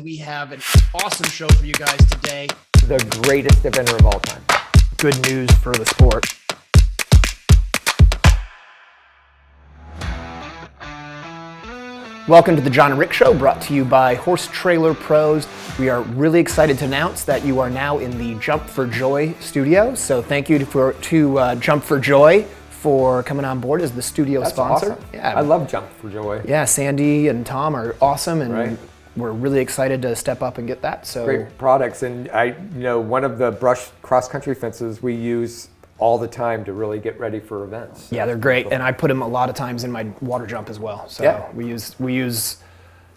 We have an awesome show for you guys today. The greatest event of all time. Good news for the sport. Welcome to the John and Rick Show, brought to you by Horse Trailer Pros. We are really excited to announce that you are now in the Jump for Joy studio. So thank you to Jump for Joy for coming on board as the studio sponsor. Awesome. Yeah, I love Jump for Joy. Yeah, Sandy and Tom are awesome, and Right. we're really excited to step up and get that. So Great products, and one of the brush cross-country fences we use all the time to really get ready for events. yeah, they're great, and I put them a lot of times in my water jump as well. So Yeah. we use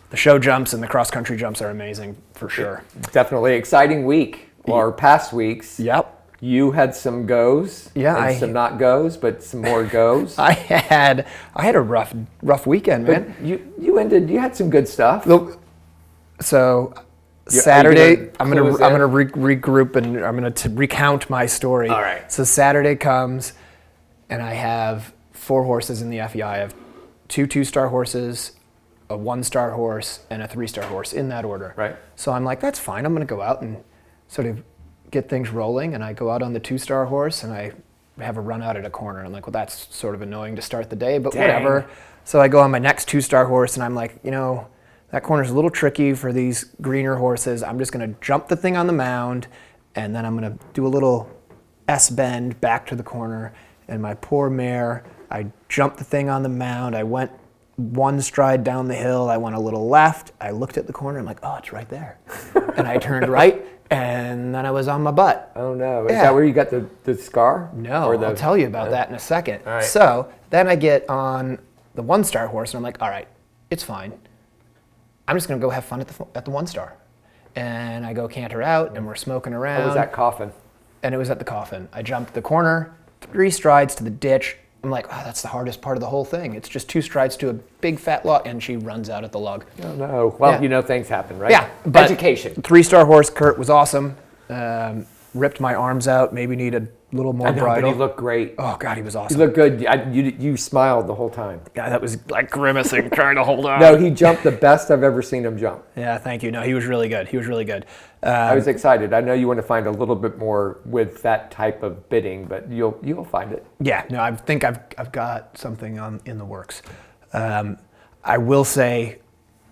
the show jumps, and the cross country jumps are amazing for sure. Definitely exciting week, or past weeks. Yep. You had some goes, Yeah, and some not goes, but some more goes. I had a rough weekend, man. But you had some good stuff. So Are you Saturday, gonna I'm clue us gonna in? regroup, and I'm gonna recount my story. All right. So Saturday comes, and I have 4 horses in the FEI. I have 2 2-star horses, a 1-star horse, and a 3-star horse in that order. Right. So I'm like, that's fine. I'm gonna go out and sort of get things rolling, and I go out on the 2-star horse, and I have a run out at a corner. And I'm like, well, that's sort of annoying to start the day, but Dang. whatever. So I go on my next 2-star horse, and I'm like, that corner's a little tricky for these greener horses. I'm just gonna jump the thing on the mound, and then I'm gonna do a little S-bend back to the corner. And my poor mare, I jumped the thing on the mound. I went 1 stride down the hill. I went a little left. I looked at the corner. I'm like, oh, it's right there. And I turned right, and then I was on my butt. Oh no, is Yeah. that where you got the scar? No, Or the- I'll tell you about that in a second. All right. So then I get on the 1-star horse, and I'm like, all right, it's fine. I'm just gonna go have fun at the 1-star. And I go canter out, and we're smoking around. What was that coffin? And it was at the coffin. I jumped the corner, 3 strides to the ditch. I'm like, oh, that's the hardest part of the whole thing. It's just 2 strides to a big fat log, and she runs out at the log. Oh no. Well, Yeah. things happen, right? Yeah, but Education. 3-star horse, Kurt, was awesome. Ripped my arms out, maybe needed a little more I know, bridle. but he looked great. Oh God, he was He awesome. looked good. You smiled the whole time. Yeah, that was like grimacing, trying to hold on. No, he jumped the best I've ever seen him jump. Yeah, thank you. No, he was really good. He was really good. I was excited. I know you want to find a little bit more with that type of bidding, but you'll find it. Yeah, no, I think I've got something in the works. I will say,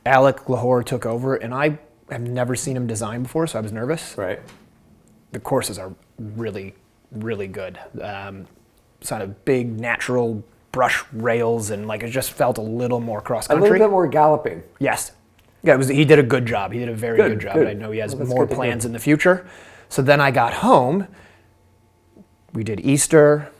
Alec Lahore took over, and I have never seen him design before, so I was nervous. Right. The courses are really, really good. Sort of big natural brush rails, and like it just felt a little more cross A country. little bit more galloping. Yes. Yeah, he did a good job. He did a very Good, good job. good. And I know he has Well, that's more good to plans hear. in the future. So then I got home. We did Easter.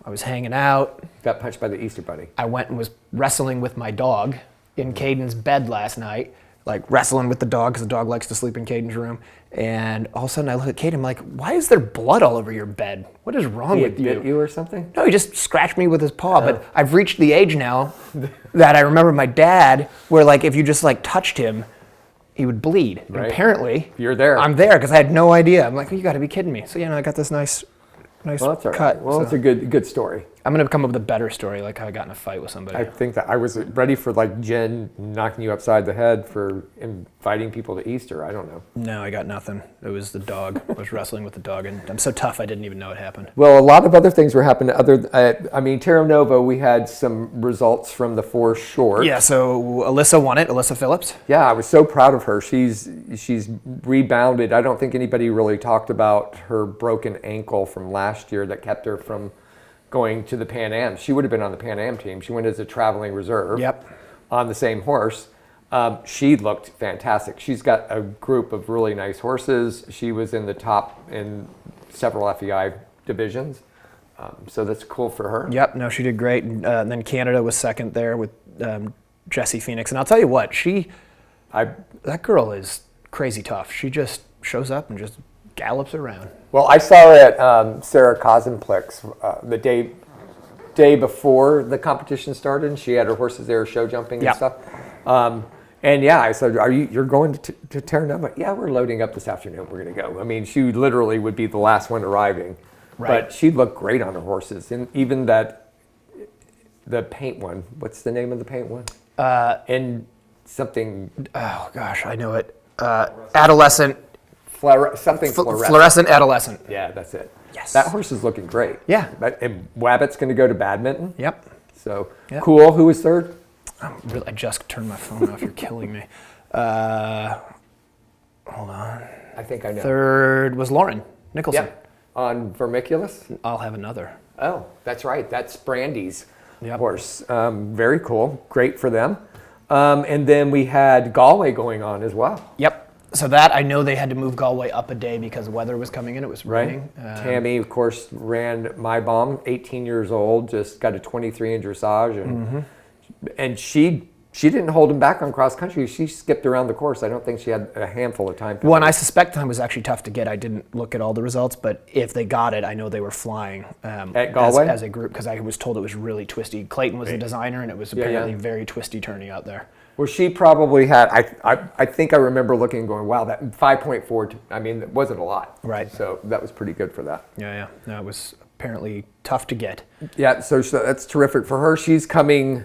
I was hanging out. Got punched by the Easter Bunny. I went and was wrestling with my dog in Caden's bed last night, like wrestling with the dog because the dog likes to sleep in Caden's room. And all of a sudden I look at Caden, I'm like, why is there blood all over your bed? What is wrong He with had bit you or something? No, he just scratched me with his paw. But I've reached the age now that I remember my dad, where like if you just like touched him, he would bleed. And Right. apparently, You're there. I'm there because I had no idea. I'm like, you got to be kidding me. So I got this nice Well, that's all right. cut. Well, so it's a good story. I'm gonna come up with a better story, like how I got in a fight with somebody. I think that I was ready for like Jen knocking you upside the head for inviting people to Easter. I don't know. No, I got nothing. It was the dog. I was wrestling with the dog, and I'm so tough I didn't even know it happened. Well, a lot of other things were happening. Terra Nova, we had some results from the 4 short. Yeah, so Alyssa won it. Alyssa Phillips. Yeah, I was so proud of her. She's rebounded. I don't think anybody really talked about her broken ankle from last year that kept her from going to the Pan Am. She would have been on the Pan Am team. She went as a traveling reserve. Yep. On the same horse. She looked fantastic. She's got a group of really nice horses. She was in the top in several FEI divisions. So that's cool for her. Yep. No, she did great. And then Canada was second there with Jessie Phoenix. And I'll tell you what, that girl is crazy tough. She just shows up and just gallops around. Well, I saw her at Sarah Kosemplik's the day before the competition started. And she had her horses there show jumping and Yep. stuff. And yeah, I said, you're going to Terra Nova? Yeah, we're loading up this afternoon. We're going to go. I mean, she literally would be the last one arriving. Right. But she looked great on her horses. And even the paint one, what's the name of the paint one? And something, Oh gosh, I know it. Adolescent, Something fluorescent. fluorescent adolescent. Yeah, that's it. Yes. That horse is looking great. Yeah. And Wabbit's going to go to badminton. Yep. So Yep. cool. Who was third? I just turned my phone off. You're killing me. Hold on. I think I know. Third was Lauren Nicholson. Yep. On Vermiculus? I'll have another. Oh, that's right. That's Brandy's Yep. horse. Very cool. Great for them. And then we had Galway going on as well. Yep. So that, I know they had to move Galway up a day because weather was coming in. It was Right. raining. Tammy, of course, ran My Bomb, 18 years old, just got a 23 in dressage. And she didn't hold him back on cross country. She skipped around the course. I don't think she had a handful of time. Well, and I suspect time was actually tough to get. I didn't look at all the results, but if they got it, I know they were flying At Galway? as a group because I was told it was really twisty. Clayton was the designer, and it was apparently very twisty turning out there. Well, she probably had, I think I remember looking and going, wow, that 5.4, I mean, it wasn't a lot. Right. So that was pretty good for that. Yeah. No, it was apparently tough to get. Yeah, so that's terrific for her. She's coming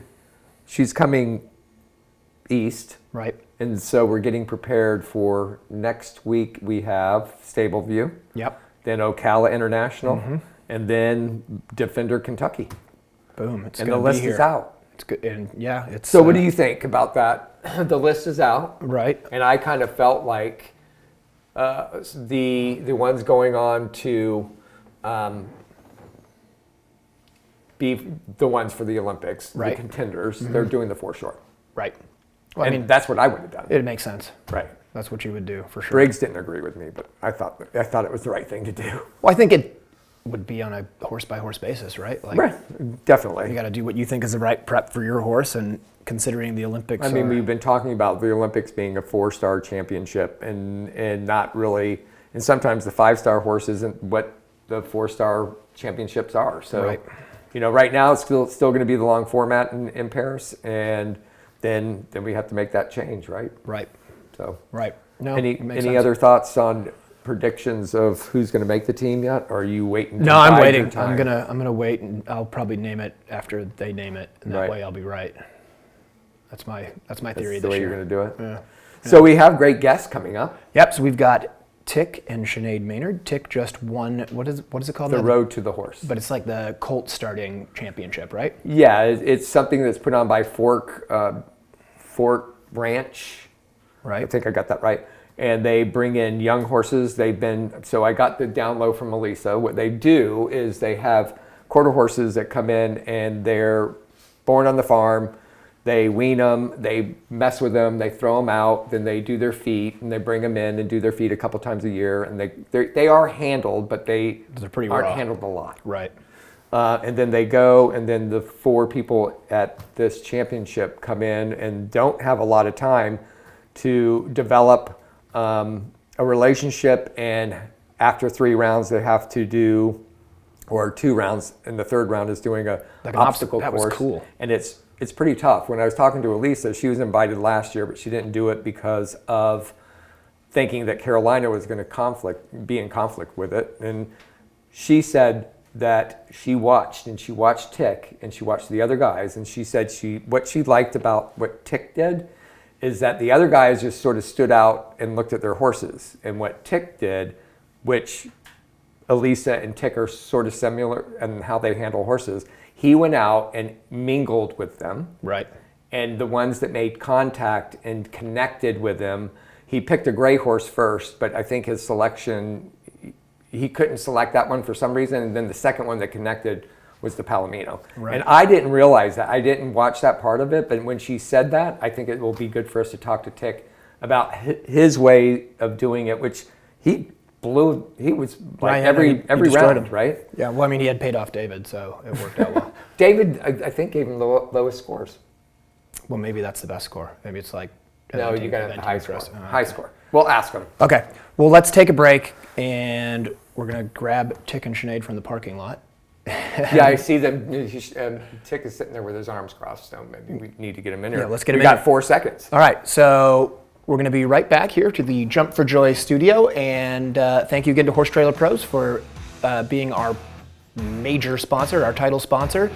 east. Right. And so we're getting prepared for next week. We have Stableview. Yep. Then Ocala International. And then Defender Kentucky. Boom. It's And the gonna be list here. is out. It's good. And yeah, it's. So what do you think about that? The list is out. Right. And I kind of felt like the ones going on to be the ones for the Olympics, Right. the contenders, they're doing the foreshore. Right. Well, And I mean, that's what I would have done. it makes sense. Right. That's what you would do for sure. Briggs didn't agree with me, but I thought it was the right thing to do. Well, I think it would be on a horse by horse basis, right? Like, you Definitely. got to do what you think is the right prep for your horse, and considering the Olympics. I mean, are- we've been talking about the Olympics being a 4-star championship and not really, and sometimes the 5-star horse isn't what the 4-star championships are. So, Right. Right now it's still going to be the long format in Paris, and then we have to make that change, right? Right. So, Right. No. any it makes any sense. other thoughts on predictions of who's going to make the team yet? Or are you waiting? No, to I'm bide waiting. your time? I'm gonna wait, and I'll probably name it after they name it, and that Right. way I'll be right. That's my theory That's the this way year. you're going to do it. Yeah. So we have great guests coming up. Yep. So we've got Tick and Sinead Maynard. Tick just won. What is it called? The now? Road to the Horse. But it's like the Colt starting championship, right? Yeah, it's something that's put on by Fork Ranch. Right. I think I got that right. And they bring in young horses. So I got the down low from Elisa. What they do is they have quarter horses that come in and they're born on the farm. They wean them, they mess with them, they throw them out, then they do their feet, and they bring them in and do their feet a couple times a year. And they are handled, but they're pretty aren't raw. handled a lot. Right. And then they go, and then the 4 people at this championship come in and don't have a lot of time to develop a relationship. And after 3 rounds, they have to do, or 2 rounds, and the 3rd round is doing an obstacle that course. was cool. And it's pretty tough. When I was talking to Elisa, she was invited last year, but she didn't do it because of thinking that Carolina was going to be in conflict with it. And she said that she watched Tick and she watched the other guys, and she said what she liked about what Tick did is that the other guys just sort of stood out and looked at their horses, and what Tick did, which Elisa and Tick are sort of similar in how they handle horses, he went out and mingled with them. Right. And the ones that made contact and connected with him, he picked a gray horse first, but I think his selection, he couldn't select that one for some reason. And then the second one that connected was the Palomino. Right. And I didn't realize that. I didn't watch that part of it. But when she said that, I think it will be good for us to talk to Tick about his way of doing it, which he was like Right, every he destroyed round, him. right? Yeah. Well, I mean, he had paid off David, so it worked out well. David, I think, gave him the lowest scores. Well, maybe that's the best score. Maybe it's like. No, you got eventing the high for score. us. High score. We'll ask him. Okay. Well, let's take a break, and we're gonna grab Tick and Sinead from the parking lot. Yeah, I see them. Tick is sitting there with his arms crossed, so maybe we need to get him in here. Yeah, let's get him We in got here. 4 seconds. All right, so we're going to be right back here to the Jump for Joy studio, and thank you again to Horse Trailer Pros for being our major sponsor, our title sponsor,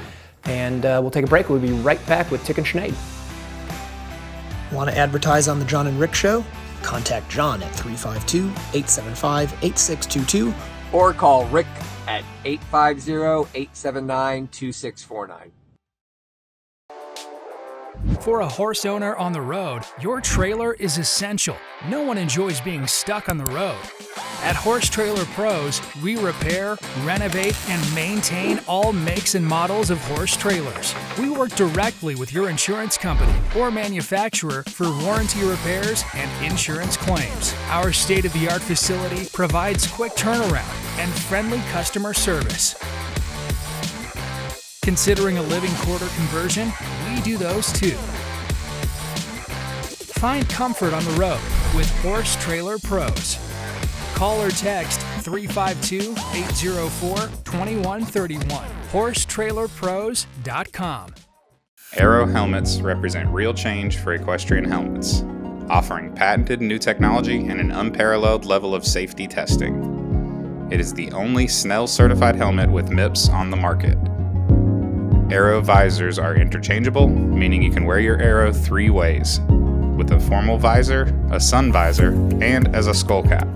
and we'll take a break. We'll be right back with Tick and Sinead. Want to advertise on the John and Rick Show? Contact John at 352-875-8622. Or call Rick at 850-879-2649. For a horse owner on the road, your trailer is essential. No one enjoys being stuck on the road. At Horse Trailer Pros, we repair, renovate, and maintain all makes and models of horse trailers. We work directly with your insurance company or manufacturer for warranty repairs and insurance claims. Our state-of-the-art facility provides quick turnaround and friendly customer service. Considering a living quarter conversion? We do those too. Find comfort on the road with Horse Trailer Pros. Call or text 352-804-2131. HorseTrailerPros.com. Aero helmets represent real change for equestrian helmets, offering patented new technology and an unparalleled level of safety testing. It is the only Snell-certified helmet with MIPS on the market. Aero visors are interchangeable, meaning you can wear your Aero 3 ways, with a formal visor, a sun visor, and as a skull cap.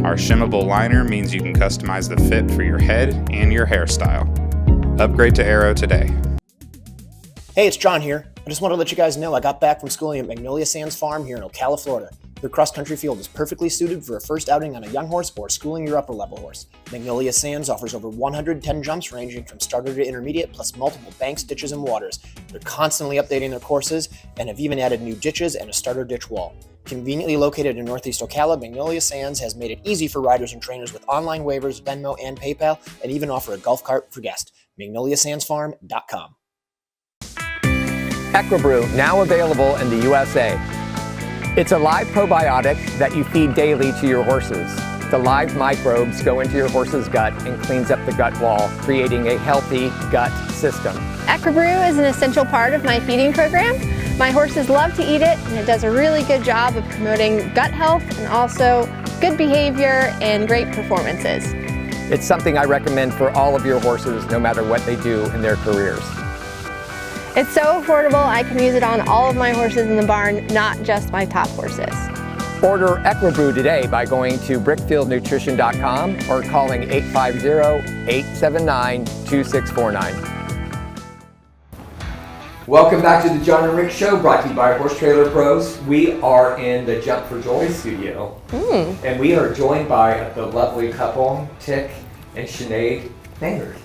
Our shimmable liner means you can customize the fit for your head and your hairstyle. Upgrade to Aero today. Hey, it's John here. I just want to let you guys know I got back from schooling at Magnolia Sands Farm here in Ocala, Florida. Their cross-country field is perfectly suited for a first outing on a young horse or schooling your upper-level horse. Magnolia Sands offers over 110 jumps ranging from starter to intermediate, plus multiple banks, ditches, and waters. They're constantly updating their courses and have even added new ditches and a starter ditch wall. Conveniently located in Northeast Ocala, Magnolia Sands has made it easy for riders and trainers with online waivers, Venmo, and PayPal, and even offer a golf cart for guests. MagnoliaSandsFarm.com. Equibrew, now available in the USA. It's a live probiotic that you feed daily to your horses. The live microbes go into your horse's gut and cleans up the gut wall, creating a healthy gut system. Equibrew is an essential part of my feeding program. My horses love to eat it, and it does a really good job of promoting gut health and also good behavior and great performances. It's something I recommend for all of your horses, no matter what they do in their careers. It's so affordable, I can use it on all of my horses in the barn, not just my top horses. Order Equibrew today by going to brickfieldnutrition.com or calling 850-879-2649. Welcome back to the John and Rick Show, brought to you by Horse Trailer Pros. We are in the Jump for Joy studio, and we are joined by the lovely couple, Tick and Sinead Maynard.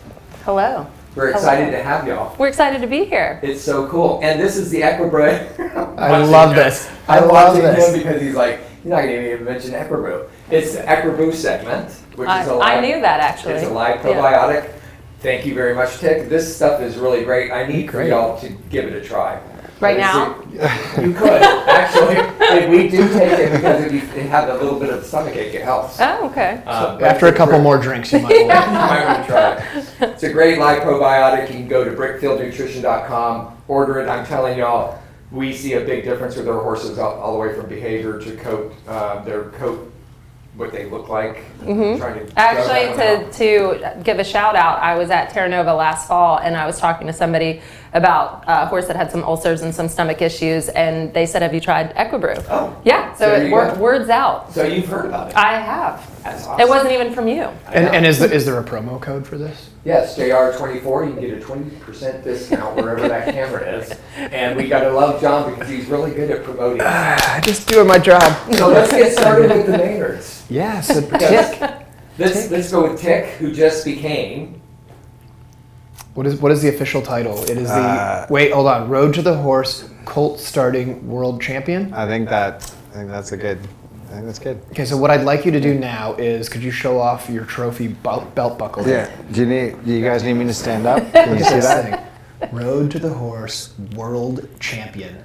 Hello. We're excited to have y'all. We're excited to be here. It's so cool. And this is the Equibrew. I love this. I love this. Him because he's like, you're not going to even mention Equibrew. It's the Equibrew segment, which is a live, I knew that actually. It's a live probiotic. Yeah. Thank you very much, Tick. This stuff is really great. I need for y'all to give it a try. Right now? You could, actually. If we do take it because if you have a little bit of stomach ache, it helps. Oh, okay. After a couple more drinks, you might want to try it. It's a great live probiotic. You can go to brickfieldnutrition.com, order it. I'm telling y'all, we see a big difference with our horses all the way from behavior to coat, their coat, what they look like. Actually, to give a shout out, I was at Terra Nova last fall and I was talking to somebody about a horse that had some ulcers and some stomach issues, and they said, have you tried Equibrew? Oh. Yeah, so word's out. So you've heard about it? I have. That's awesome. It wasn't even from you. And is there a promo code for this? Yes, JR24. You can get a 20% discount wherever that camera is. And we got to love John because he's really good at promoting. Just doing my job. So let's get started with the Maynards. Yeah, so Tick. Let's go with Tick, who just became... What is the official title? It is the hold on. Road to the Horse Colt starting world champion. I think that's good. Okay, so what I'd like you to do now is, could you show off your trophy belt buckle? Yeah. Do you guys need me to stand up? Can you see that? Road to the Horse world champion.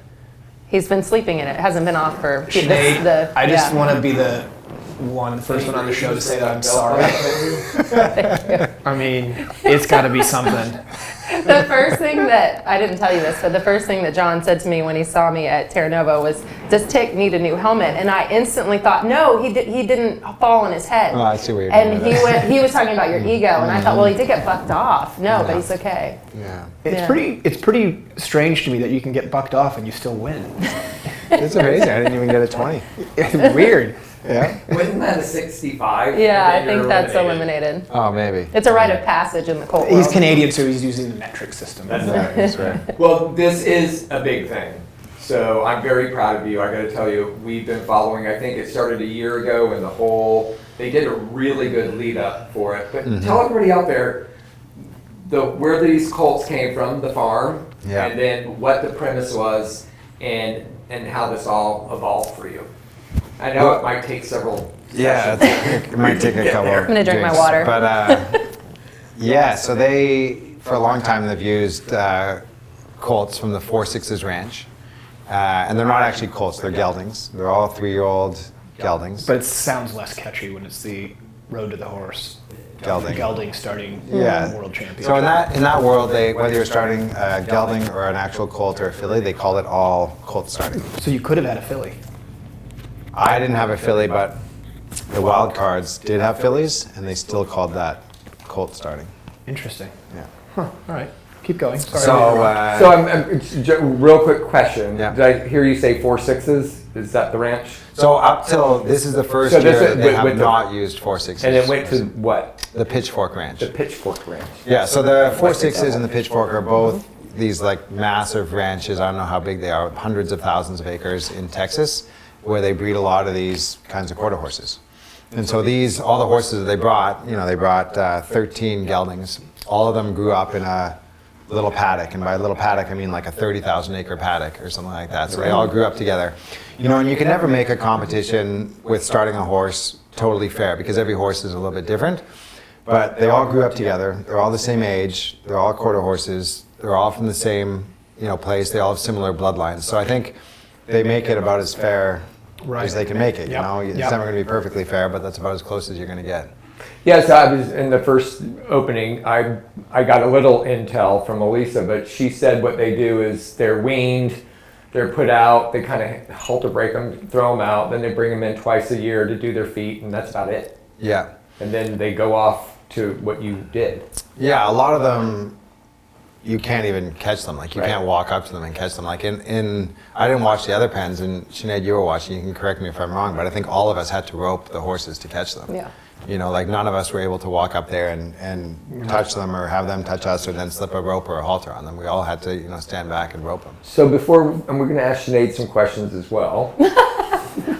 He's been sleeping in it. It hasn't been off for Sinead, I just want to be the first one on the show to say that I'm sorry. I mean, it's got to be something. The first thing that, I didn't tell you this, but the first thing that John said to me when he saw me at Terra Nova was, does Tick need a new helmet? And I instantly thought, no, he didn't fall on his head. Oh, I see where you're going. And he was talking about your ego, and I thought, well, he did get bucked off. No, but he's okay. Yeah. It's pretty strange to me that you can get bucked off and you still win. It's amazing. I didn't even get a 20. Weird. Yeah. Wasn't that a 65? Yeah, I And then think you're that's eliminated. Oh, maybe. It's a rite of passage in the Colt He's world. Canadian, so he's using the metric system. That's right. Well, this is a big thing. So I'm very proud of you. I got to tell you, we've been following, I think it started a year ago, and they did a really good lead up for it. But tell everybody out there where these colts came from, the farm, Yeah. and then what the premise was and how this all evolved for you. I know it might take several Yeah, sessions. it might take a couple. I'm gonna drink my drinks. water. But yeah, so for a long time they've used colts from the 4-6s ranch. And they're not actually colts, they're geldings. They're all 3-year-old geldings. But it sounds less catchy when it's the road to the horse. Gelding. Gelding starting Yeah. world championship. So in that world, whether you're starting a gelding or an actual colt or a filly, they call it all colt starting. So you could have had a filly. I didn't have a filly, but the wild cards did have fillies, and they still called that colt starting. Interesting. Yeah. Huh. All right. Keep going. Sorry. So real quick question. Yeah. Did I hear you say 4-6s? Is that the ranch? So up till this is the first So this year is they with have the- not used 4-6s. And it went to what? the Pitchfork Ranch. The Pitchfork Ranch. Yeah, so the 4-6s and the Pitchfork are both these like massive ranches. I don't know how big they are, hundreds of thousands of acres in Texas, where they breed a lot of these kinds of quarter horses. And so all the horses that they brought, they brought 13 geldings. All of them grew up in a little paddock, and by a little paddock I mean like a 30,000 acre paddock or something like that. So they all grew up together. And you can never make a competition with starting a horse totally fair because every horse is a little bit different. But they all grew up together. They're all the same age. They're all quarter horses. They're all from the same place. They all have similar bloodlines. So I think they make it about as fair as they can make it. It's never going to be perfectly fair, but that's about as close as you're going to get. Yes, I was in the first opening. I got a little intel from Elisa, but she said what they do is they're weaned, they're put out, they kind of halter break them, throw them out, then they bring them in twice a year to do their feet, and that's about it. Yeah. And then they go off to what you did. Yeah, a lot of them, you can't even catch them. Like you Right. can't walk up to them and catch them. Like I didn't watch the other pens, and Sinead, you were watching. You can correct me if I'm wrong, but I think all of us had to rope the horses to catch them. Yeah. Like none of us were able to walk up there and touch them or have them touch us or then slip a rope or a halter on them. We all had to, stand back and rope them. So and we're going to ask Sinead some questions as well.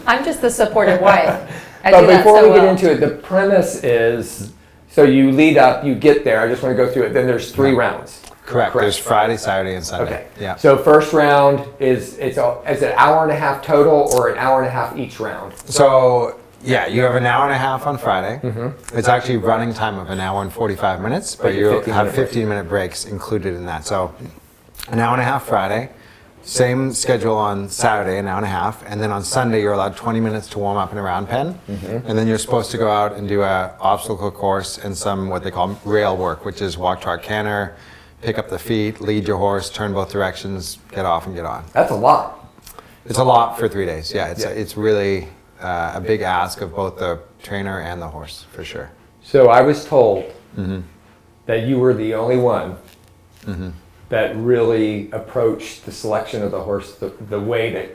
I'm just the supportive wife. I But do that before so we get well. into it, the premise is, so you lead up, you get there, I just want to go through it, then there's 3 rounds. Correct. There's Friday, Saturday, and Sunday. Okay. Yeah. So first round is an hour and a half total or an hour and a half each round? So yeah, you have an hour and a half on Friday. It's actually running time of an hour and 45 minutes, but you have 15-minute breaks included in that. So an hour and a half Friday, same schedule on Saturday, an hour and a half, and then on Sunday you're allowed 20 minutes to warm up in a round pen, and then you're supposed to go out and do a obstacle course and some what they call rail work, which is walk, trot, canter, pick up the feet, lead your horse, turn both directions, get off and get on. That's a lot. It's a lot for 3 days. Yeah, it's really a big ask of both the trainer and the horse, for sure. So I was told that you were the only one that really approached the selection of the horse the way that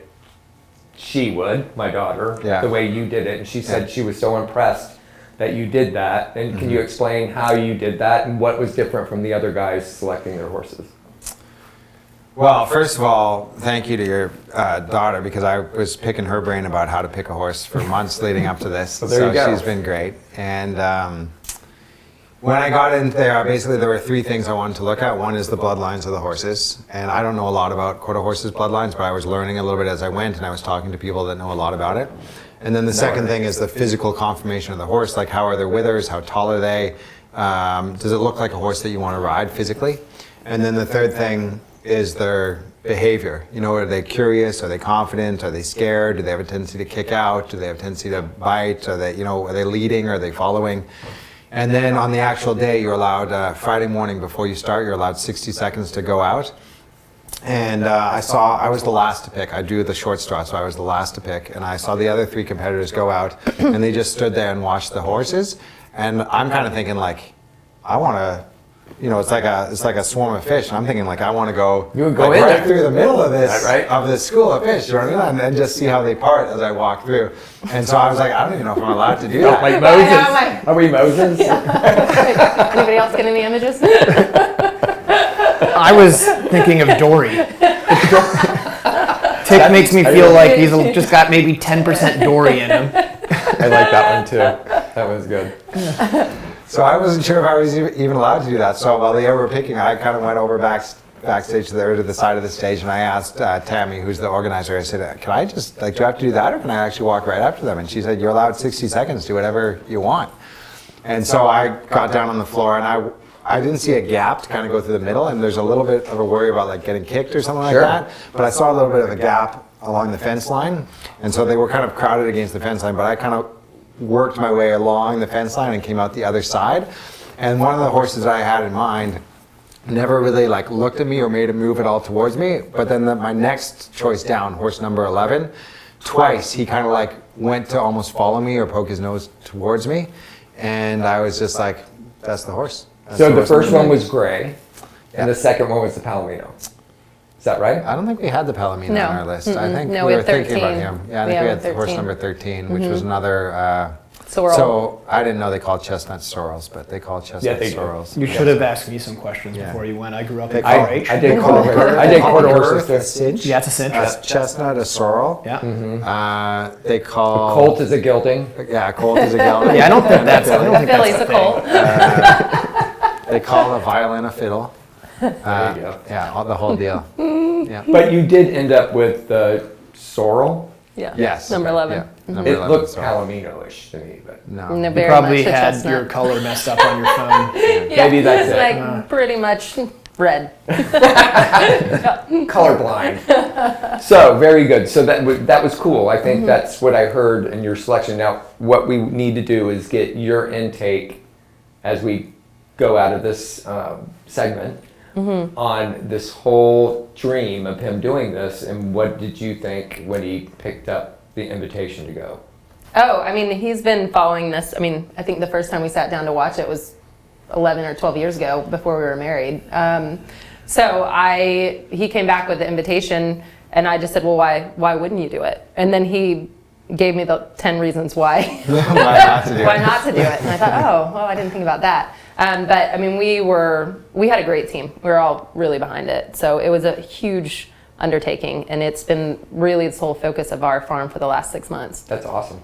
she would, my daughter, the way you did it. And she said she was so impressed that you did that. And can you explain how you did that and what was different from the other guys selecting their horses? Well, first of all, thank you to your daughter, because I was picking her brain about how to pick a horse for months leading up to this. there you go. She's been great. And when I got in there, basically there were 3 things I wanted to look at. One is the bloodlines of the horses. And I don't know a lot about quarter horses' bloodlines, but I was learning a little bit as I went, and I was talking to people that know a lot about it. And then the second thing is the physical conformation of the horse, like how are their withers, how tall are they, does it look like a horse that you want to ride physically? And then the third thing is their behavior. Are they curious? Are they confident? Are they scared? Do they have a tendency to kick out? Do they have a tendency to bite? Are they leading? Are they following? And then on the actual day, you're allowed, Friday morning before you start, you're allowed 60 seconds to go out. And I was the last to pick. I drew the short straw, so I was the last to pick. And I saw the other 3 competitors go out, and they just stood there and watched the horses. And I'm kind of thinking, like, I want to it's like a swarm of fish. And I'm thinking like I want to go, You would go like, in right there. through the middle of this Right. of this school of fish, and then just see how they part as I walk through. And so I was like, I don't even know if I'm allowed to do that. Like I know, Moses. like- Are we Moses? Anybody else get any images? I was thinking of Dory. Tick makes me feel like he's just got maybe 10% Dory in him. I like that one too. That was good. So I wasn't sure if I was even allowed to do that. So while they were picking, I kind of went over backstage to the side of the stage, and I asked Tammy, who's the organizer, I said, can I just, do I have to do that, or can I actually walk right up to them? And she said, you're allowed 60 seconds, do whatever you want. And so I got down on the floor, and I didn't see a gap to kind of go through the middle, and there's a little bit of a worry about like getting kicked or something like that, but I saw a little bit of a gap along the fence line, and so they were kind of crowded against the fence line, but I kind of worked my way along the fence line and came out the other side. And one of the horses that I had in mind never really like looked at me or made a move at all towards me, but then my next choice down, horse number 11, twice he kind of like went to almost follow me or poke his nose towards me, and I was just like, that's the horse. That's So the horse first number one 11. was gray, and the second one was the Palomino. Is that right? I don't think we had the Palomino No. on our list. I think No, we we were had thinking about 13. him. Yeah, I think Yeah, we we had had horse 13. number 13, which was another. Sorrel. So I didn't know they called chestnuts sorrels, but they call chestnuts they do. sorrels. You should have asked me some questions Yeah. before you went. I grew up They in call- RH. I did quarter horses a too. cinch. Yeah, it's a cinch. A chestnut, a sorrel. Yeah. They call Colt is a gelding. Yeah, Colt is a gelding. Yeah, I don't think that's. I don't think Philly's that's a Colt. They call a violin a fiddle. There you go. Yeah, the whole deal. Yeah. But you did end up with the sorrel. Yeah. Yes. Number 11. Yeah. Number It 11 looked sorrel. Palomino-ish to me, but No. No, You very probably much a had chestnut. your color messed up on your phone. Yeah, maybe that's it's it. like pretty much red. colorblind. So very good. So that was cool. I think that's what I heard in your selection. Now, what we need to do is get your intake as we go out of this segment on this whole dream of him doing this, and what did you think when he picked up the invitation to go? Oh, I mean, he's been following this. I mean, I think the first time we sat down to watch it was 11 or 12 years ago, before we were married. He came back with the invitation, and I just said, well, why wouldn't you do it? And then he gave me the 10 reasons why. Why not to do it? Why not to do it? And I thought, oh, well, I didn't think about that. But I mean, we had a great team. We were all really behind it. So it was a huge undertaking, and it's been really the sole focus of our farm for the last 6 months. That's awesome.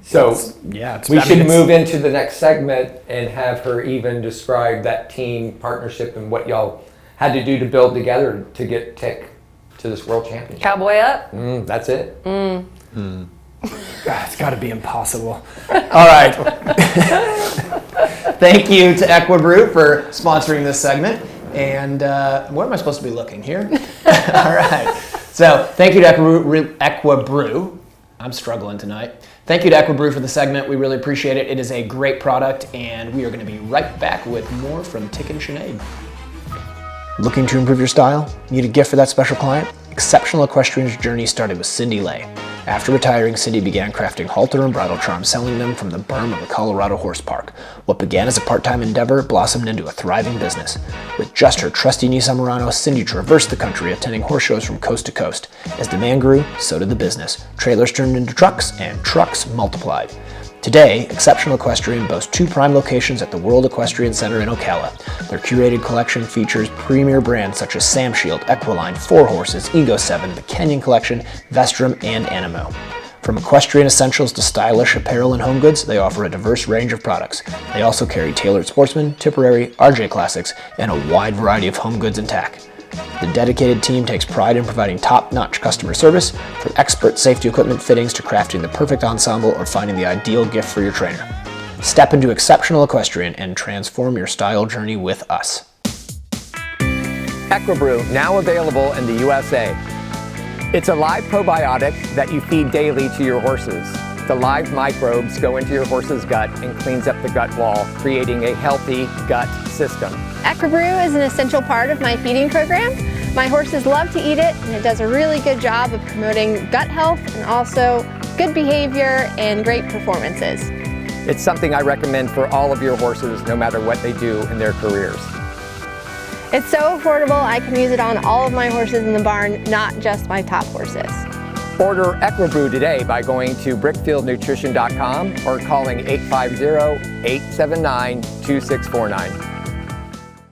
So Yeah, we should move into the next segment and have her even describe that team partnership and what y'all had to do to build together to get Tick to this world championship. Cowboy up. That's it. God, it's got to be impossible. All right. Thank you to Equibrew for sponsoring this segment. And where am I supposed to be looking here? All right. So thank you to Equibrew. I'm struggling tonight. Thank you to Equibrew for the segment. We really appreciate it. It is a great product, and we are going to be right back with more from Tick and Sinead. Looking to improve your style? Need a gift for that special client? Exceptional Equestrian's journey started with Cindy Lay. After retiring, Cindy began crafting halter and bridle charms, selling them from the berm of the Colorado Horse Park. What began as a part-time endeavor blossomed into a thriving business. With just her trusty Nissan Murano, Cindy traversed the country, attending horse shows from coast to coast. As demand grew, so did the business. Trailers turned into trucks, and trucks multiplied. Today, Exceptional Equestrian boasts 2 prime locations at the World Equestrian Center in Ocala. Their curated collection features premier brands such as Sam Shield, Equiline, 4 Horses, Ego 7, the Kenyon Collection, Vestrum, and Animo. From equestrian essentials to stylish apparel and home goods, they offer a diverse range of products. They also carry tailored Sportsman, Tipperary, RJ Classics, and a wide variety of home goods and tack. The dedicated team takes pride in providing top-notch customer service, from expert safety equipment fittings to crafting the perfect ensemble or finding the ideal gift for your trainer. Step into Exceptional Equestrian and transform your style journey with us. Equibrew, now available in the USA. It's a live probiotic that you feed daily to your horses. The live microbes go into your horse's gut and cleans up the gut wall, creating a healthy gut system. Equibrew is an essential part of my feeding program. My horses love to eat it, and it does a really good job of promoting gut health and also good behavior and great performances. It's something I recommend for all of your horses, no matter what they do in their careers. It's so affordable, I can use it on all of my horses in the barn, not just my top horses. Order EquiBrew today by going to brickfieldnutrition.com or calling 850-879-2649.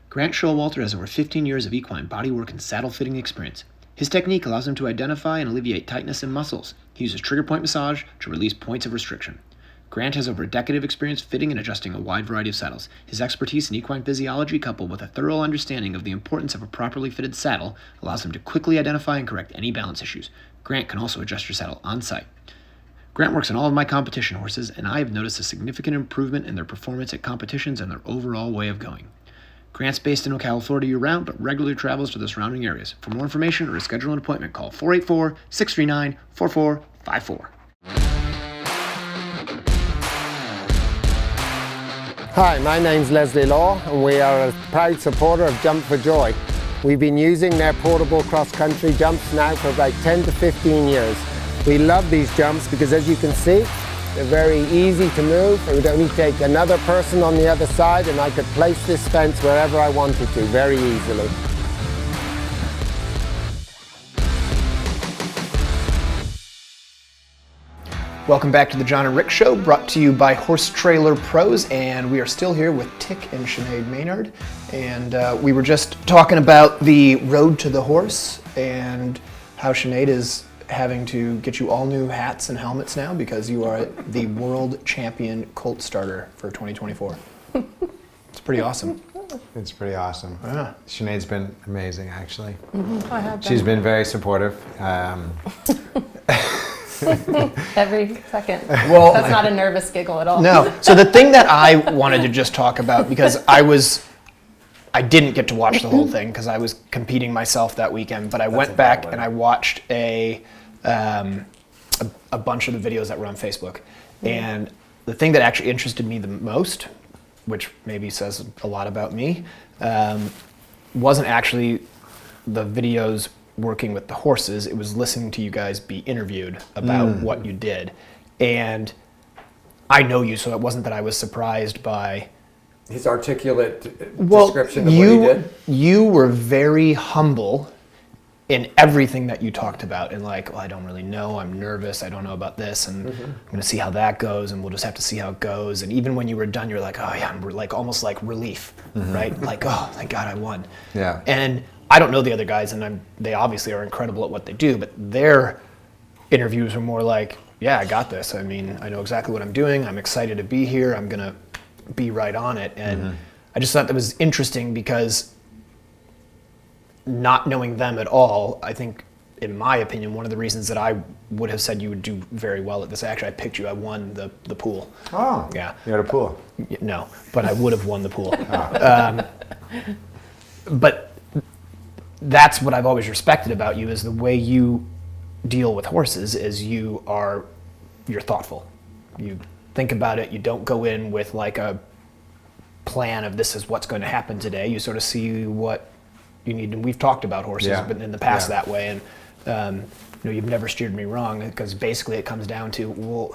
Grant Showalter has over 15 years of equine bodywork and saddle fitting experience. His technique allows him to identify and alleviate tightness in muscles. He uses trigger point massage to release points of restriction. Grant has over a decade of experience fitting and adjusting a wide variety of saddles. His expertise in equine physiology, coupled with a thorough understanding of the importance of a properly fitted saddle, allows him to quickly identify and correct any balance issues. Grant can also adjust your saddle on site. Grant works on all of my competition horses, and I have noticed a significant improvement in their performance at competitions and their overall way of going. Grant's based in Ocala, Florida year-round, but regularly travels to the surrounding areas. For more information or to schedule an appointment, call 484-639-4454. Hi, my name's Leslie Law, and we are a proud supporter of Jump for Joy. We've been using their portable cross-country jumps now for about 10 to 15 years. We love these jumps because, as you can see, they're very easy to move. It would only take another person on the other side, and I could place this fence wherever I wanted to very easily. Welcome back to the John and Rick Show, brought to you by Horse Trailer Pros, and we are still here with Tick and Sinead Maynard, and we were just talking about the road to the horse and how Sinead is having to get you all new hats and helmets now because you are the world champion Colt starter for 2024. It's pretty awesome. It's pretty awesome. Yeah. Sinead's been amazing, actually. I have She's been very supportive. every second. Well, That's not a nervous giggle at all. No. So the thing that I wanted to just talk about, because I didn't get to watch the whole thing because I was competing myself that weekend, but I went back and I watched a bunch of the videos that were on Facebook. And the thing that actually interested me the most, which maybe says a lot about me, wasn't actually the videos working with the horses. It was listening to you guys be interviewed about what you did. And I know you, so it wasn't that I was surprised by His articulate description of what he did. You were very humble in everything that you talked about, and like, well, I don't really know, I'm nervous, I don't know about this, and I'm gonna see how that goes, and we'll just have to see how it goes. And even when you were done, you're like, oh yeah, I'm like almost like relief, right? Like, oh, thank God I won. Yeah. And I don't know the other guys, and they obviously are incredible at what they do, but their interviews are more like, yeah, I got this. I mean, I know exactly what I'm doing. I'm excited to be here. I'm gonna be right on it. And I just thought that was interesting because not knowing them at all, I think, in my opinion, one of the reasons that I would have said you would do very well at this, actually, I picked you, I won the pool. Oh, yeah. You had a pool? No, but I would have won the pool. But that's what I've always respected about you, is the way you deal with horses is you're thoughtful. You think about it, you don't go in with like a plan of this is what's going to happen today. You sort of see what you need, and we've talked about horses but in the past that way, and you've never steered me wrong, because basically it comes down to, well,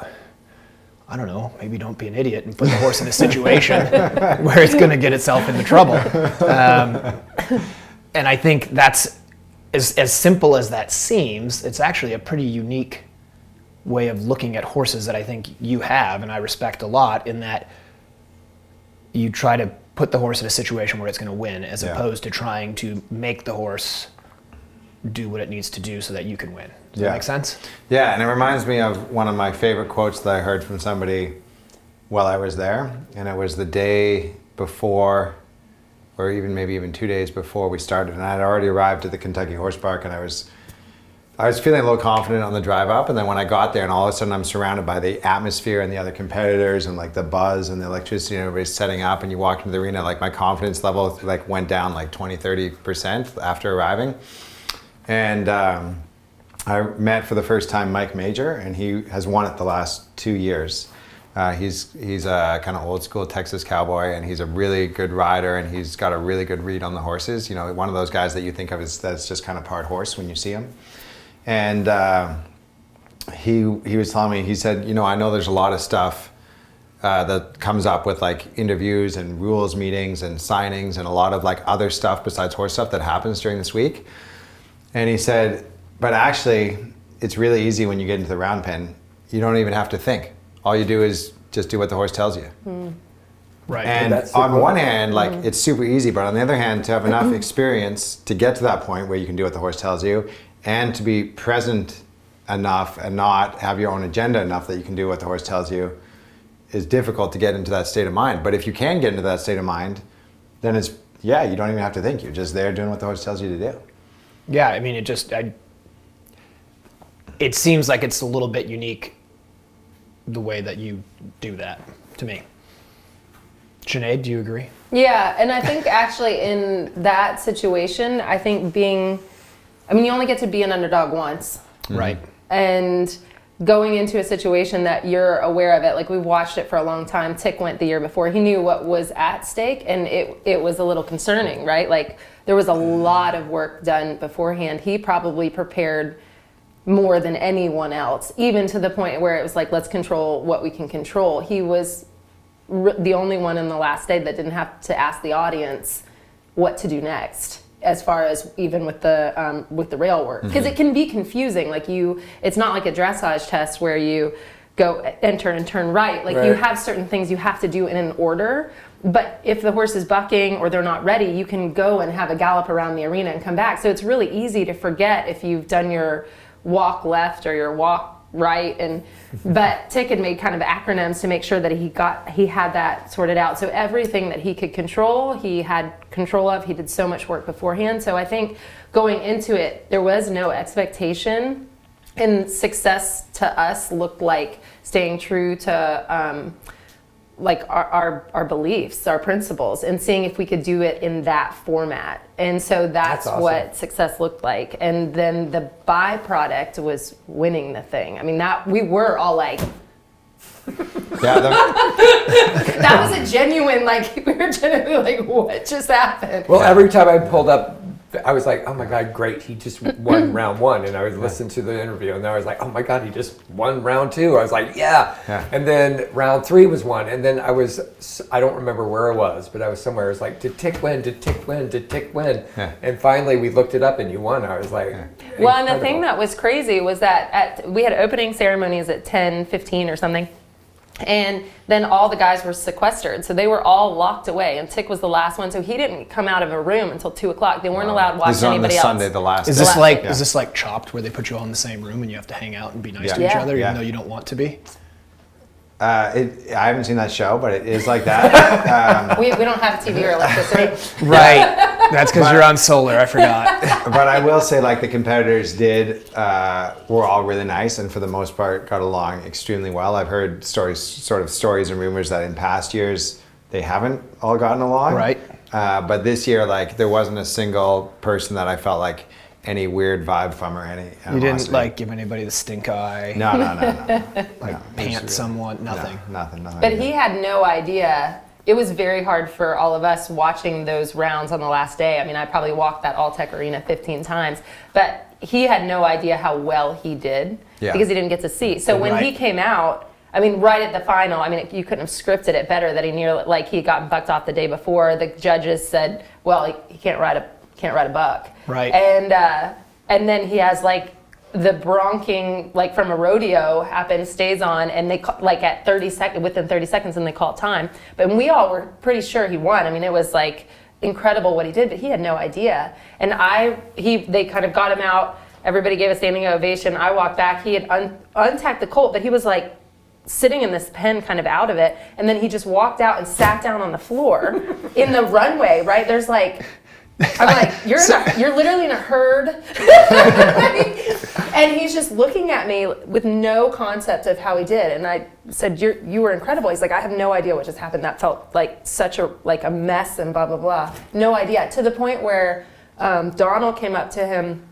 I don't know, maybe don't be an idiot and put the horse in a situation where it's going to get itself into trouble. And I think that's, as simple as that seems, it's actually a pretty unique way of looking at horses that I think you have, and I respect a lot, in that you try to put the horse in a situation where it's going to win, as opposed to trying to make the horse do what it needs to do so that you can win. Does that make sense? Yeah, and it reminds me of one of my favorite quotes that I heard from somebody while I was there, and it was the day before, or maybe even 2 days before we started, and I had already arrived at the Kentucky Horse Park, and I was feeling a little confident on the drive up, and then when I got there, and all of a sudden I'm surrounded by the atmosphere and the other competitors and like the buzz and the electricity and everybody's setting up, and you walk into the arena, like my confidence level like went down like 20-30% after arriving. And I met for the first time Mike Major, and he has won it the last 2 years. He's a kind of old school Texas cowboy, and he's a really good rider, and he's got a really good read on the horses. You know, one of those guys that you think of as that's just kind of part horse when you see him. And he was telling me, he said, I know there's a lot of stuff that comes up with like interviews and rules meetings and signings and a lot of like other stuff besides horse stuff that happens during this week. And he said, but actually it's really easy when you get into the round pen. You don't even have to think. All you do is just do what the horse tells you. Right. And on one hand, like it's super easy, but on the other hand, to have enough experience to get to that point where you can do what the horse tells you and to be present enough and not have your own agenda enough that you can do what the horse tells you is difficult to get into that state of mind. But if you can get into that state of mind, then it's, yeah, you don't even have to think. You're just there doing what the horse tells you to do. Yeah, I mean, it seems like it's a little bit unique the way that you do that to me. Sinead, do you agree? Yeah, and I think actually in that situation, I think you only get to be an underdog once. Right. And going into a situation that you're aware of it, like we've watched it for a long time. Tick went the year before. He knew what was at stake, and it was a little concerning, right? Like there was a lot of work done beforehand. He probably prepared more than anyone else, even to the point where it was like, let's control what we can control. He was the only one in the last day that didn't have to ask the audience what to do next, as far as even with the rail work, because it can be confusing. Like it's not like a dressage test where you go enter and turn right. Like you have certain things you have to do in an order. But if the horse is bucking or they're not ready, you can go and have a gallop around the arena and come back. So it's really easy to forget if you've done your walk left or your walk right. But Tick had made kind of acronyms to make sure that he had that sorted out. So everything that he could control, he had control of. He did so much work beforehand. So I think going into it, there was no expectation, and success to us looked like staying true to like our beliefs, our principles, and seeing if we could do it in that format. And so that's awesome. What success looked like. And then the byproduct was winning the thing. I mean, that we were all like, Yeah, that was a genuine, like, we were genuinely like, what just happened? Well, every time I pulled up, I was like, oh my God, great, he just won round one. And I would listen to the interview, and then I was like, oh my God, he just won round two. I was like, yeah. And then round three was won. And then I don't remember where I was, but I was somewhere. It was like, did Tick win? Did Tick win? Did Tick win? And finally we looked it up and you won. I was like, well, and the thing that was crazy was that we had opening ceremonies at 10:15 or something. And then all the guys were sequestered, so they were all locked away. And Tick was the last one, so he didn't come out of a room until 2 o'clock. They weren't allowed to watch anybody else. Sunday, the last. Is this like is this like Chopped, where they put you all in the same room and you have to hang out and be nice to each other, even though you don't want to be? I haven't seen that show, but it is like that. We don't have TV or electricity. Right. That's because you're on solar. I forgot. But I will say, like, the competitors were all really nice, and for the most part got along extremely well. I've heard stories and rumors that in past years they haven't all gotten along. Right. But this year, like, there wasn't a single person that I felt like any weird vibe from or any animosity. You didn't like give anybody the stink eye? No. Like pant someone? Nothing. No, nothing. But he had no idea. It was very hard for all of us watching those rounds on the last day. I mean, I probably walked that Alltech arena 15 times, but he had no idea how well he did because he didn't get to see. So when he came out, I mean, right at the final, I mean, you couldn't have scripted it better that he got bucked off the day before. The judges said, well, he can't ride a buck. Right. And then he has like the bronching, like from a rodeo happens, stays on, and they like at 30 seconds, within 30 seconds, and they call time. But we all were pretty sure he won. I mean, it was like incredible what he did, but he had no idea. And they kind of got him out. Everybody gave a standing ovation. I walked back. He had untacked the colt, but he was like sitting in this pen kind of out of it. And then he just walked out and sat down on the floor in the runway, right? There's like, I'm like, you're literally in a herd. And he's just looking at me with no concept of how he did. And I said, you were incredible. He's like, I have no idea what just happened. That felt like such a mess and blah, blah, blah. No idea. To the point where Donald came up to him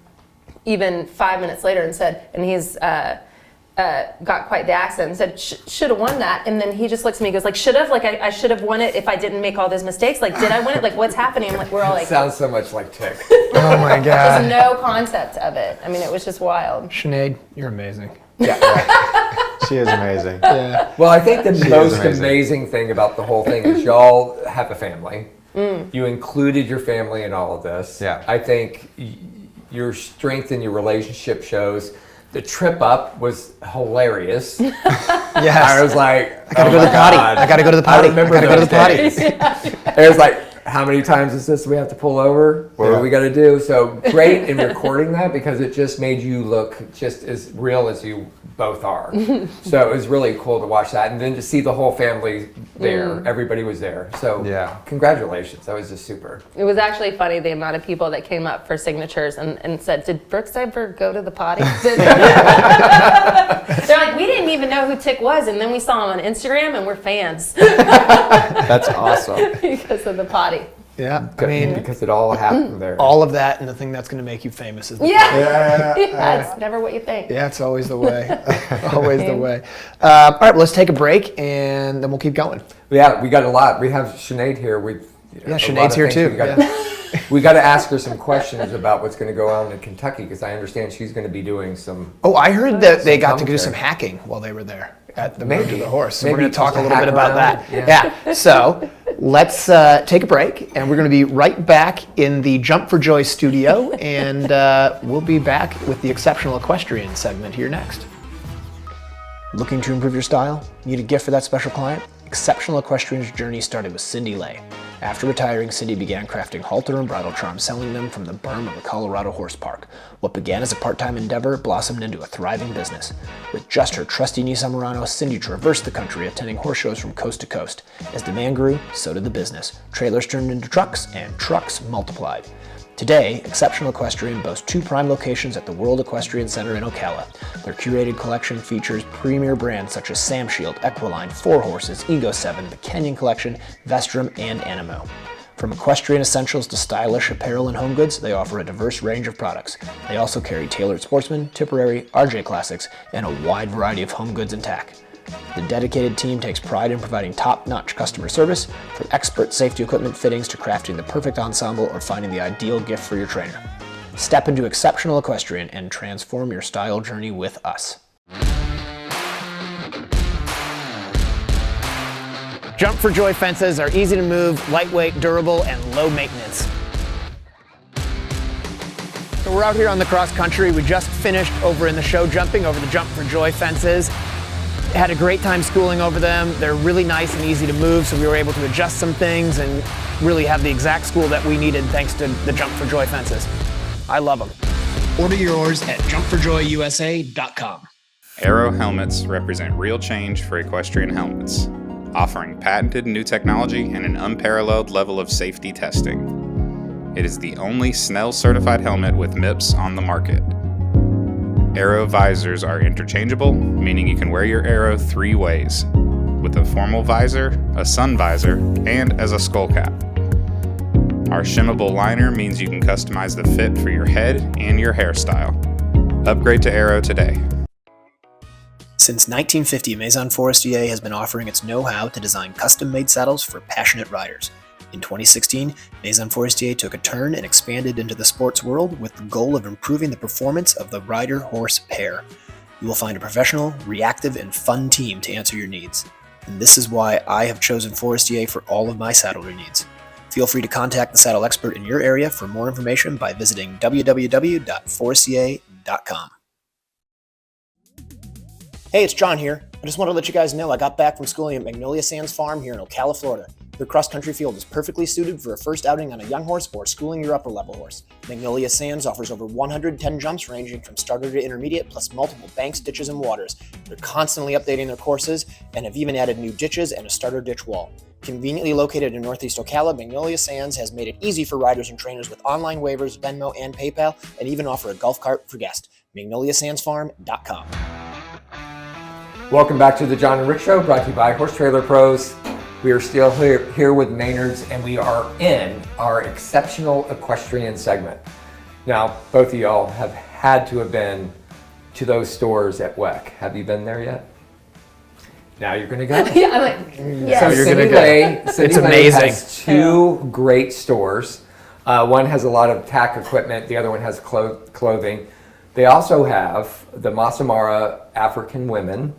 even 5 minutes later and said, and he's got quite the accent, and said, should have won that. And then he just looks at me and goes, like, should have? Like, I should have won it if I didn't make all those mistakes. Like, did I win it? Like, what's happening? I'm like, we're all like... Sounds so much like Tick. Oh my God. There's no concept of it. I mean, it was just wild. Sinead, you're amazing. Yeah. She is amazing. Yeah. Well, I think the She is most amazing. amazing thing about the whole thing is y'all have a family. You included your family in all of this. Yeah. I think your strength in your relationship shows. The trip up was hilarious. Yes. I was like, I gotta go to the potty. I gotta go to the potty. I remember I gotta go to those the potty. days. It was like, how many times is this we have to pull over? What do we got to do? So great in recording that because it just made you look just as real as you both are. So it was really cool to watch that and then to see the whole family there. Everybody was there. So congratulations. That was just super. It was actually funny the amount of people that came up for signatures and said, did Brooks ever go to the potty? They're like, we didn't even know who Tick was, and then we saw him on Instagram and we're fans That's awesome. because of the potty. Yeah. I mean, because it all happened there. all of that and the thing that's going to make you famous is the Yeah. That's never what you think. Yeah, it's always the way. Always the way. All right, well, let's take a break and then we'll keep going. Yeah, we got a lot. We have Sinead here. Sinead's here too. We got to ask her some questions about what's going to go on in Kentucky because I understand she's going to be doing some. Oh, I heard that they got to commentary. do some hacking while they were there at the Maybe. Road to the Horse. So Maybe we're going to talk just a little bit hack about around. that. Yeah. So let's take a break, and we're going to be right back in the Jump for Joy studio, and we'll be back with the Exceptional Equestrian segment here next. Looking to improve your style? Need a gift for that special client? Exceptional Equestrian's journey started with Cindy Lay. After retiring, Cindy began crafting halter and bridle charms, selling them from the berm of the Colorado Horse Park. What began as a part-time endeavor blossomed into a thriving business. With just her trusty Nissan Murano, Cindy traversed the country, attending horse shows from coast to coast. As demand grew, so did the business. Trailers turned into trucks, and trucks multiplied. Today, Exceptional Equestrian boasts 2 prime locations at the World Equestrian Center in Ocala. Their curated collection features premier brands such as Sam Shield, Equiline, 4 Horses, Ego 7, the Kenyon Collection, Vestrum, and Animo. From equestrian essentials to stylish apparel and home goods, they offer a diverse range of products. They also carry tailored Sportsman, Tipperary, RJ Classics, and a wide variety of home goods and tack. The dedicated team takes pride in providing top-notch customer service, from expert safety equipment fittings to crafting the perfect ensemble or finding the ideal gift for your trainer. Step into Exceptional Equestrian and transform your style journey with us. Jump for Joy fences are easy to move, lightweight, durable, and low maintenance. So we're out here on the cross country. We just finished over in the show jumping over the Jump for Joy fences. Had a great time schooling over them. They're really nice and easy to move, so we were able to adjust some things and really have the exact school that we needed thanks to the Jump for Joy fences. I love them. Order yours at jumpforjoyusa.com. Aero helmets represent real change for equestrian helmets, offering patented new technology and an unparalleled level of safety testing. It is the only Snell-certified helmet with MIPS on the market. Aero visors are interchangeable, meaning you can wear your Aero 3 ways, with a formal visor, a sun visor, and as a skull cap. Our shimmable liner means you can customize the fit for your head and your hairstyle. Upgrade to Aero today. Since 1950, Maison Forestier has been offering its know-how to design custom-made saddles for passionate riders. In 2016, Maison Forestier took a turn and expanded into the sports world with the goal of improving the performance of the rider-horse pair. You will find a professional, reactive, and fun team to answer your needs. And this is why I have chosen Forestier for all of my saddlery needs. Feel free to contact the saddle expert in your area for more information by visiting www.forestier.com. Hey, it's John here. I just want to let you guys know I got back from schooling at Magnolia Sands Farm here in Ocala, Florida. Their cross-country field is perfectly suited for a first outing on a young horse or schooling your upper-level horse. Magnolia Sands offers over 110 jumps ranging from starter to intermediate, plus multiple banks, ditches, and waters. They're constantly updating their courses and have even added new ditches and a starter ditch wall. Conveniently located in Northeast Ocala, Magnolia Sands has made it easy for riders and trainers with online waivers, Venmo, and PayPal, and even offer a golf cart for guests. MagnoliaSandsFarm.com. Welcome back to the John and Rick Show, brought to you by Horse Trailer Pros. We are still here with Maynards, and we are in our Exceptional Equestrian segment. Now, both of y'all have had to have been to those stores at WEC. Have you been there yet? Now you're going to go. Yeah, I'm like, yes. So you're Cindy gonna go. Lay, It's amazing. has 2 great stores. One has a lot of tack equipment. The other one has clothing. They also have the Masamara African women.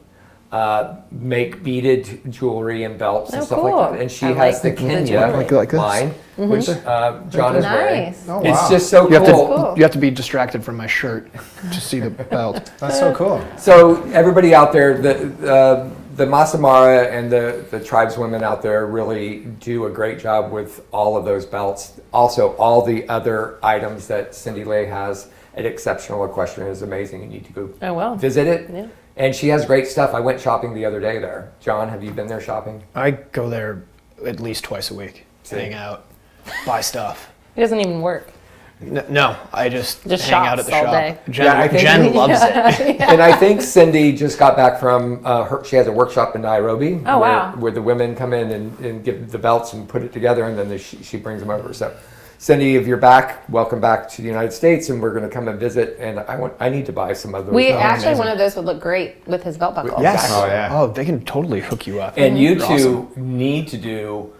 make beaded jewelry and belts and Oh, stuff cool. like that. And she I has like the the Kenya jewelry. Like this? line, which John is wearing. Nice. Oh, It's wow. just so You have, cool. to, you have to be distracted from my shirt to see the belt. That's so cool. So everybody out there, the Masamara and the tribeswomen out there really do a great job with all of those belts. Also, all the other items that Cindy Lay has at Exceptional Equestrian is amazing. You need to go visit it. Yeah. And she has great stuff. I went shopping the other day there. John, have you been there shopping? I go there at least twice a week, hang out, buy stuff. It doesn't even work. No, I just hang out at the shops all shop. day. Jen loves it. And I think Cindy just got back from she has a workshop in Nairobi. Oh, wow. Where the women come in and give the belts and put it together, and then she brings them over. So, Cindy, if you're back, welcome back to the United States, and we're going to come and visit. And I need to buy some of those. We belts. actually, one of those would look great with his belt buckle. Yes. Oh, yeah. Oh, they can totally hook you up. And you They're two awesome. need to do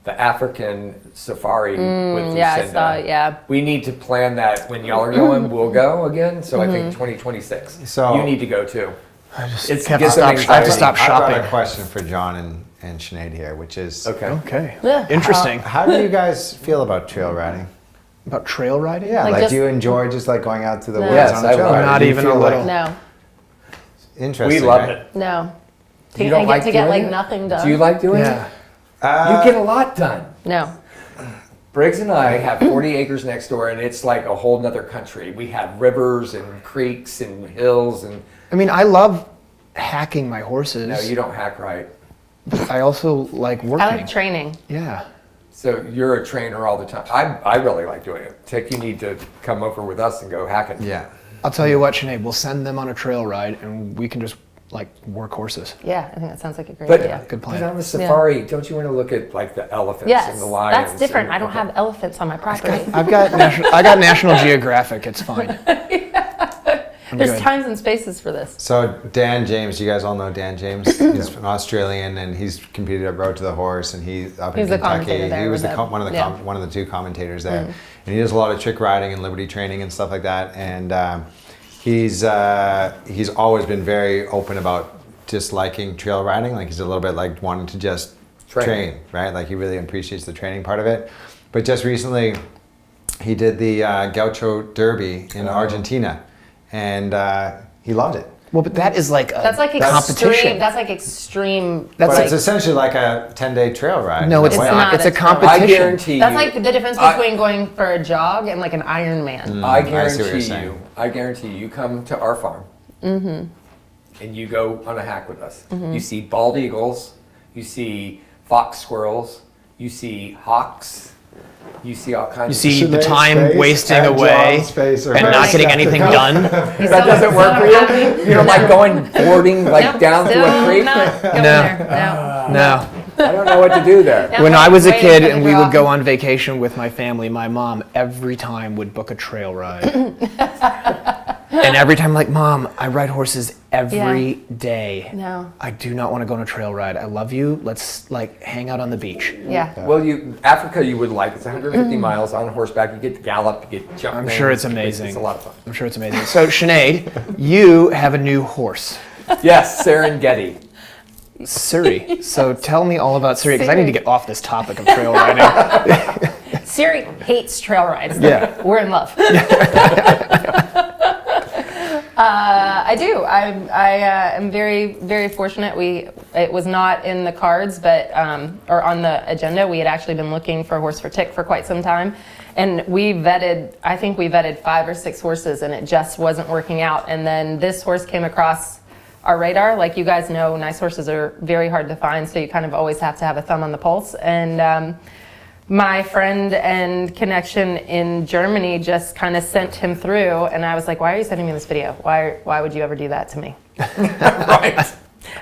the African safari with Yeah, I Lucinda. saw it, yeah. We need to plan that when y'all are going. We'll go again. So I think 2026. So- you need to go too. I just It's have get to some stop. I have to anxiety. stop I've got shopping. a question for John and Sinead here, which is, Okay. Okay. Yeah. Interesting. how do you guys feel about trail riding? About trail riding? Yeah, Like like just- do you enjoy just like going out to the woods Yes, on a I trail love ride? it. Not Do you even a feel little. No, Interesting. We love right? it. no. You don't like to get doing like it? nothing done. Do you like doing Yeah. it? You get a lot done. No. Briggs and I have 40 acres next door, and it's like a whole nother country. We have rivers and creeks and hills, and I mean, I love hacking my horses. no, you don't hack right. I also like working. I like training. Yeah. So you're a trainer all the time. I really like doing it. Tick, you need to come over with us and go hacking. Yeah. I'll tell you what, Sinead, we'll send them on a trail ride and we can just like work horses. Yeah, I think that sounds like a great But, idea. Good plan. but on the safari, don't you want to look at like the elephants Yes, and the lions? that's different. and- I don't have elephants on my property. I got National Geographic. It's fine. I'm There's good. times and spaces for this. So Dan James, you guys all know Dan James. He's an Australian, and he's competed at Road to the Horse, and he's up in He's the Kentucky. commentator there He was with the them. one of the Yeah. one of the two commentators there, and he does a lot of trick riding and liberty training and stuff like that. And he's always been very open about disliking trail riding. Like he's a little bit like wanting to just train, right? Like he really appreciates the training part of it. But just recently, he did the Gaucho Derby in Argentina, and he loved it. Well, but that is like a That's like competition. extreme. That's like extreme. That's But like- it's essentially like a 10-day trail ride. No, it's in a way. not. It's a It's not. competition. I guarantee That's you. like the difference between going for a jog and like an Ironman. I I see what you're guarantee saying. you. I guarantee you come to our farm, and you go on a hack with us. You see bald eagles, you see fox squirrels, you see hawks, you see all kinds. You see of the Sinead's time face wasting and away John's face are and very not getting anything done. That doesn't work for you. You don't like going boarding like down through a creek. Not going No. there. No. No. I don't know what to do there. Yeah. When I was a Waiting kid for the and we would drop. go on vacation with my family, my mom every time would book a trail ride. And every time, like, Mom, I ride horses every day. No. I do not want to go on a trail ride. I love you. Let's like hang out on the beach. Yeah. Well, Africa you would like. It's 150 miles on horseback. You get to gallop, you get to jump. I'm things. sure it's amazing. It's a lot of fun. I'm sure it's amazing. So, Sinead, you have a new horse, Yes, Serengeti. Suri. So tell me all about Suri, because I need to get off this topic of trail riding. Siri hates trail rides. Yeah. We're in love. I do. I am very, very fortunate. It was not in the cards, but or on the agenda. We had actually been looking for a horse for Tick for quite some time, and I think we vetted 5 or 6 horses, and it just wasn't working out. And then this horse came across our radar. Like you guys know, nice horses are very hard to find, so you kind of always have to have a thumb on the pulse. And my friend and connection in Germany just kind of sent him through, and I was like, why are you sending me this video? Why would you ever do that to me? Right.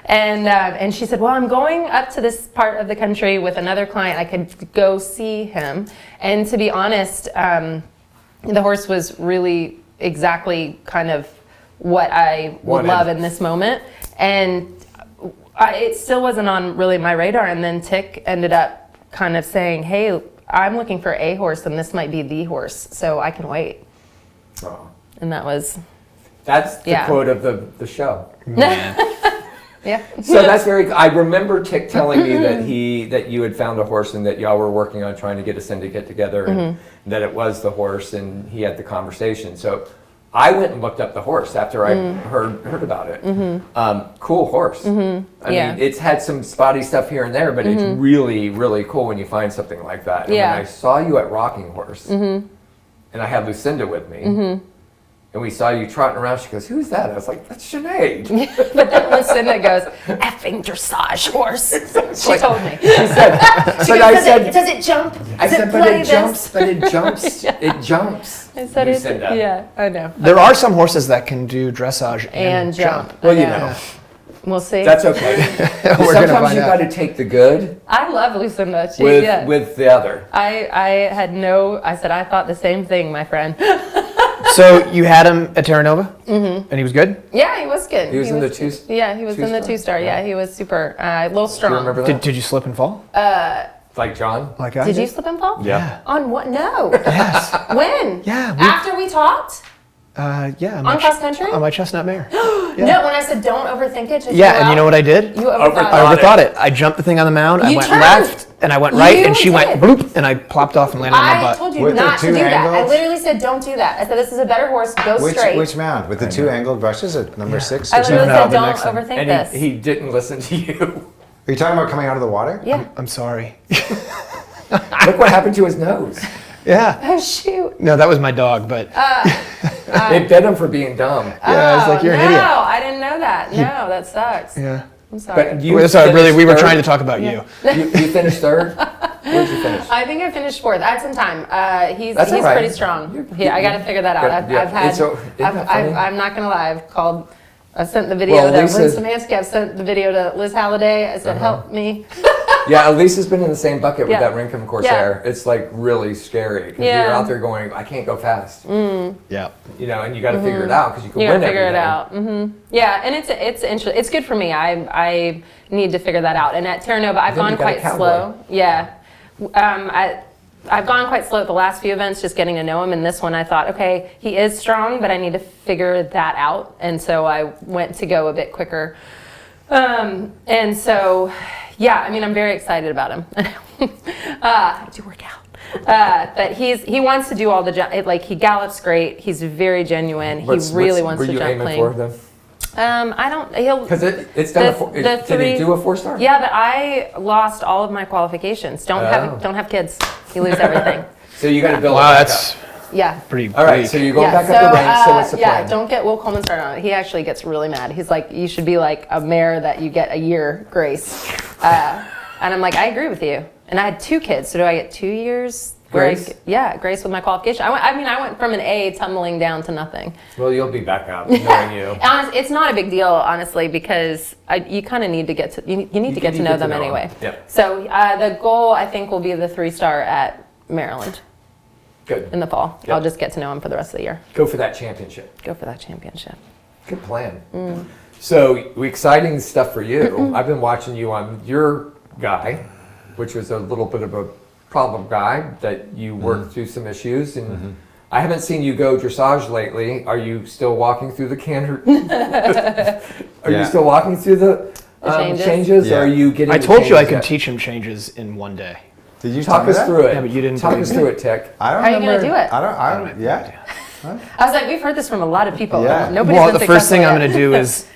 And she said, well, I'm going up to this part of the country with another client. I could go see him. And to be honest, the horse was really exactly kind of what I would love in this moment. And it still wasn't on really my radar. And then Tick ended up kind of saying, hey, I'm looking for a horse and this might be the horse, so I can wait. Oh. And that was, That's the Yeah. quote of the show. Man. Yeah. So that's very. I remember Tick telling me that you had found a horse and that y'all were working on trying to get a syndicate together, and that it was the horse, and he had the conversation. So I went and looked up the horse after I heard about it. Cool horse. I mean, it's had some spotty stuff here and there, but it's really, really cool when you find something like that. And when I saw you at Rocking Horse, and I had Lucinda with me, and we saw you trotting around, she goes, "Who's that?" I was like, "That's Sinead." But then Lucinda goes, "Effing dressage horse." She told me. She said, but I said, "Does it jump? I said, but it jumps, but it jumps, Yeah. it jumps. I said it's, Lucinda. yeah, I know. There are some horses that can do dressage And jump. Well, you I know, We'll see. that's okay. We're gonna Sometimes find you out. got to take the good I love Lucinda. She, with the other. I said, I thought the same thing, my friend. So you had him at Terra Nova, and he was good. Yeah, he was good. He was in the two. Yeah, he was in the two-star? 2-star. Yeah, he was super, a little Do strong. you remember that? Did you slip and fall? Like John? Like I Did you slip and fall? Yeah. On what? No. Yes. When? Yeah. After we talked? Yeah. On cross country? On my chestnut mare. No, when I said don't overthink it, just Yeah, go and you know out, what I did? You overthought I it. overthought it. I jumped the thing on the mound. I You went turned. left, and I went right, You and she went did. bloop, and I plopped off and landed on my I butt. told you With the not to two do that. I angles? literally said don't do that. I said this is a better horse. Go straight. Which mound? With the two angled brushes at number 6 I or literally 7? No, said the don't next one. overthink And this. he didn't listen to you. Are you talking about coming out of the water? Yeah. I'm sorry. Look what happened to his nose. Yeah. Oh shoot. No, that was my dog, but They bit him for being dumb. yeah, I was like, you're an no, idiot. I didn't know that. No, that sucks. Yeah. I'm sorry. But you Well, sorry, really, finished we were third? trying to talk about you. You finished third? Where'd you finish? I think I finished 4th. I had some time. He's That's all right. pretty strong. Yeah, I got to figure that out. Yeah, I've had. isn't that funny? I'm not gonna lie. I sent the video Well, to Lisa- Lynn Szymanski. I've sent the video to Liz Halliday. I said, help me. Yeah, Elisa's been in the same bucket with Yeah. that Rincon Corsair. It's like really scary because Yeah. you're out there going, I can't go fast. Yeah. You know, and you got to figure it out because you can You win gotta figure every it day. out. Yeah, and it's interesting. It's good for me. I need to figure that out. And at Terra Nova, I've Then gone you got a quite cowboy. slow. Yeah. I've gone quite slow at the last few events, just getting to know him. And this one, I thought, okay, he is strong, but I need to figure that out. And so I went to go a bit quicker. And so, yeah, I mean, I'm very excited about him. I do work out. But he wants to do all the like he gallops great. He's very genuine. He really wants to jump Were you clean. aiming for them? I don't. He'll Because it's done. Did he do a 4-star? Yeah, but I lost all of my qualifications. Don't have kids. You lose everything. So you got to build. Wow, it back that's up. Yeah. pretty All right. bleak. So you're going Yeah. back up the ranks. So what's the yeah. plan? Don't get Will Coleman started on it. He actually gets really mad. He's like, you should be like a mare that you get a year grace. And I'm like, I agree with you. And I had 2 kids, so do I get 2 years? Grace? Grace with my qualification. I went from an A tumbling down to nothing. Well, you'll be back up, knowing you. It's not a big deal, honestly, because you kind of need to get to you need to get to know them anyway. Yep. So the goal, I think, will be the 3-star at Maryland Good. in the fall. Yep. I'll just get to know him for the rest of the year. Go for that championship. Go for that championship. Good plan. So exciting stuff for you. I've been watching you on your guy, which was a little bit of a problem guy that you worked through some issues, and I haven't seen you go dressage lately. Are you still walking through the canter? Are you still walking through the changes? Yeah. Or are you getting? I the told you I changes could yet? teach him changes in one day. Did you Talk tell me us that? through it. Yeah, but you didn't Talk believe us me. through it, Tech. I don't How are you remember. gonna do it? I don't. Yeah. I was like, we've heard this from a lot of people. Yeah. Nobody's Well, been the first thing successful I'm yet. going to do is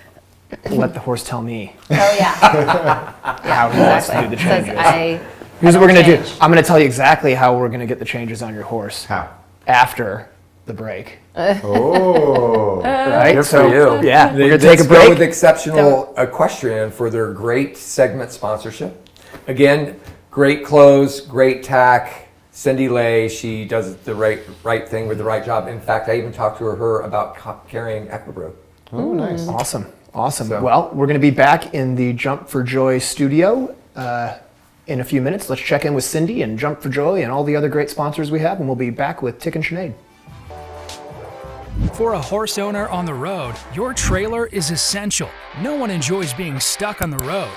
let the horse tell me Oh yeah. how he wants to do the Says changes. Here's what we're going to do. I'm going to tell you exactly how we're going to get the changes on your horse How? after the break. Oh. Right? Good So, for you. yeah, we're going to Let's take a go break. with Exceptional Equestrian for their great segment sponsorship. Again, great clothes, great tack. Cindy Lay, she does the right thing with the right job. In fact, I even talked to her about carrying Equibrew. Oh, nice. Awesome. So- Well, we're going to be back in the Jump for Joy studio in a few minutes. Let's check in with Cindy and Jump for Joy and all the other great sponsors we have, and we'll be back with Tick and Sinead. For a horse owner on the road, your trailer is essential. No one enjoys being stuck on the road.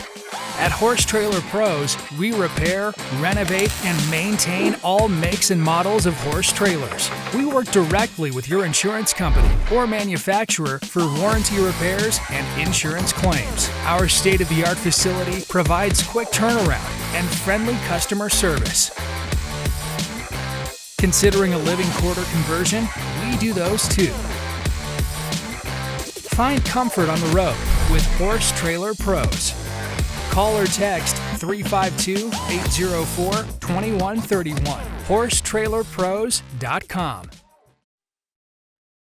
At Horse Trailer Pros, we repair, renovate, and maintain all makes and models of horse trailers. We work directly with your insurance company or manufacturer for warranty repairs and insurance claims. Our state-of-the-art facility provides quick turnaround and friendly customer service. Considering a living quarter conversion? We do those too. Find comfort on the road with Horse Trailer Pros. Call or text 352-804-2131. HorseTrailerPros.com.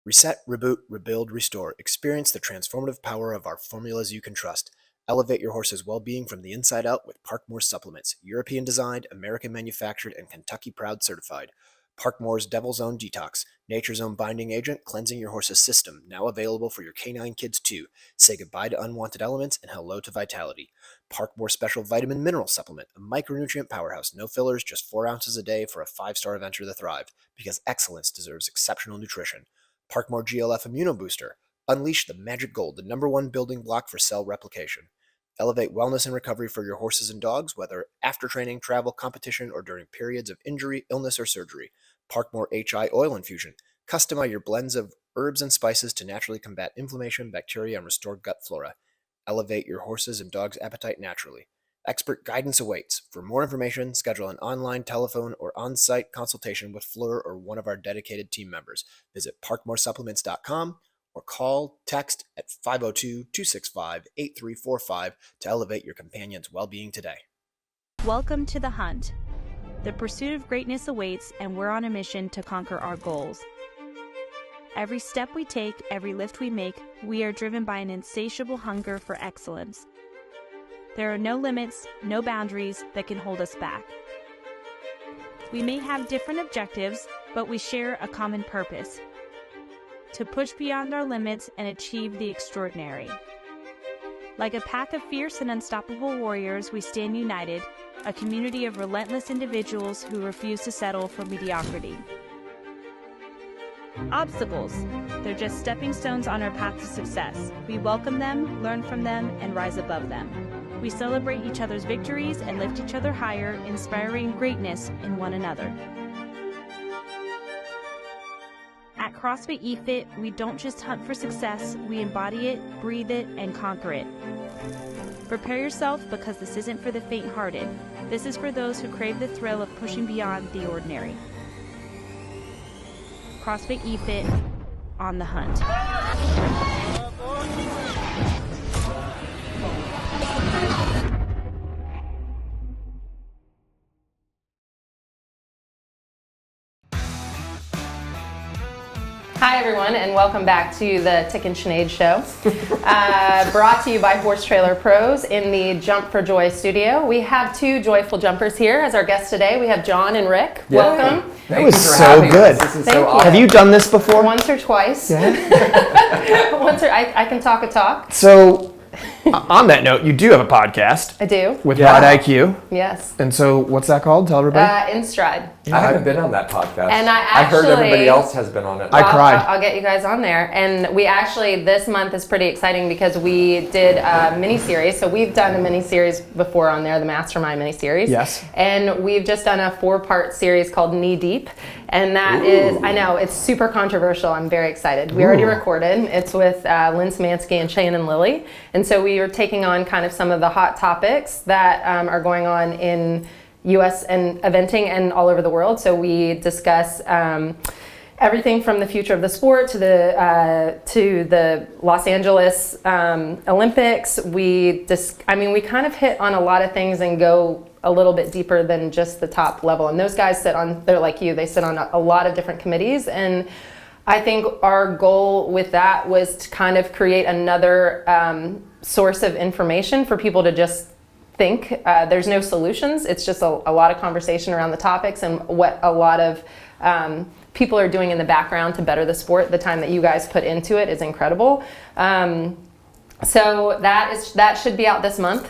Reset, reboot, rebuild, restore. Experience the transformative power of our formulas you can trust. Elevate your horse's well-being from the inside out with Parkmore supplements. European designed, American manufactured, and Kentucky Proud certified. Parkmore's Devil's Own Detox, Nature's Own Binding Agent, cleansing your horse's system, now available for your canine kids too. Say goodbye to unwanted elements and hello to vitality. Parkmore Special Vitamin Mineral Supplement, a micronutrient powerhouse, no fillers, just 4 ounces a day for a 5-star eventer to thrive, because excellence deserves exceptional nutrition. Parkmore GLF Immuno Booster, unleash the magic gold, the #1 building block for cell replication. Elevate wellness and recovery for your horses and dogs, whether after training, travel, competition, or during periods of injury, illness, or surgery. Parkmore HI Oil Infusion. Customize your blends of herbs and spices to naturally combat inflammation, bacteria, and restore gut flora. Elevate your horses' and dogs' appetite naturally. Expert guidance awaits. For more information, schedule an online, telephone, or on-site consultation with Fleur or one of our dedicated team members. Visit parkmoresupplements.com or call, text at 502-265-8345 to elevate your companion's well-being today. Welcome to The Hunt. The pursuit of greatness awaits, and we're on a mission to conquer our goals. Every step we take, every lift we make, we are driven by an insatiable hunger for excellence. There are no limits, no boundaries that can hold us back. We may have different objectives, but we share a common purpose: to push beyond our limits and achieve the extraordinary. Like a pack of fierce and unstoppable warriors, we stand united, a community of relentless individuals who refuse to settle for mediocrity. Obstacles, they're just stepping stones on our path to success. We welcome them, learn from them, and rise above them. We celebrate each other's victories and lift each other higher, inspiring greatness in one another. At CrossFit eFit, we don't just hunt for success, we embody it, breathe it, and conquer it. Prepare yourself, because this isn't for the faint-hearted. This is for those who crave the thrill of pushing beyond the ordinary. CrossFit eFit, on the hunt. Hi everyone, and welcome back to the Tick and Sinead Show. Brought to you by Horse Trailer Pros in the Jump for Joy studio. We have 2 joyful jumpers here as our guests today. We have John and Rick. Yeah. Welcome. That was so good. This is Thank so you. awesome. Have you done this before? Once or twice. Yeah. I can talk a talk. So, on that note, you do have a podcast. I do. With Yeah. Rod IQ. Yes. And so, what's that called? Tell everybody. In Stride. I haven't been on that podcast. And I heard actually- everybody else has been on it. I cried. I'll get you guys on there. And we actually, this month is pretty exciting because we did a mini-series. So we've done a mini-series before on there, the Mastermind mini-series. Yes. And we've just done a 4-part series called Knee Deep. And that is, I know, it's super controversial. I'm very excited. We already recorded. It's with Lynn Samansky and Shannon Lilly. And so we are taking on kind of some of the hot topics that are going on in U.S. and eventing and all over the world. So we discuss everything from the future of the sport to the Los Angeles Olympics. We kind of hit on a lot of things and go a little bit deeper than just the top level. And those guys they're like you, they sit on a lot of different committees. And I think our goal with that was to kind of create another source of information for people to just think. There's no solutions. It's just a lot of conversation around the topics and what a lot of people are doing in the background to better the sport. The time that you guys put into it is incredible. So that should be out this month.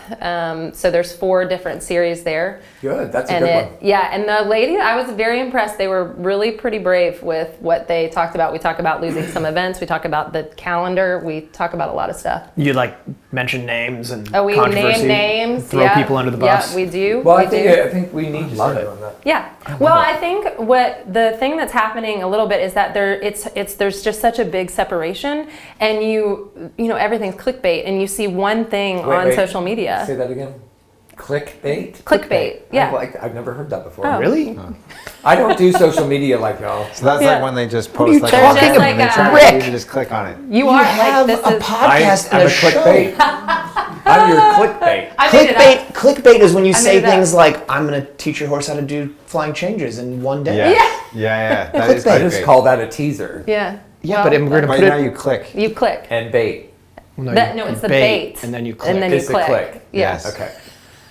So there's 4 different series there. Good, that's a good one. Yeah, and the lady, I was very impressed. They were really pretty brave with what they talked about. We talk about losing some events. We talk about the calendar. We talk about a lot of stuff. You like mention names and we controversy, name names. throw people under the bus. Yeah, we do. Well, I think we need to start doing that. Yeah. Well, I think what the thing that's happening a little bit is that there's just such a big separation, and you know everything's clickbait, and you see one thing on social media. Say that again. Clickbait? Clickbait. Yeah. I've never heard that before. Oh. Really? Oh. I don't do social media like y'all. So that's like when they just post like There's a just like and they try a to you to just click on it. You are like this is podcast I'm a clickbait. I'm your clickbait. I made it up. Clickbait is when you I say made it up. things like, "I'm going to teach your horse how to do flying changes in one day." Yeah. That is I just clickbait. call that a teaser. Yeah. Yeah, but we're going to But put now it. you click. You click. And bait. No, No, it's the bait. and then you click. And then It's you the click. click. Yes. Okay.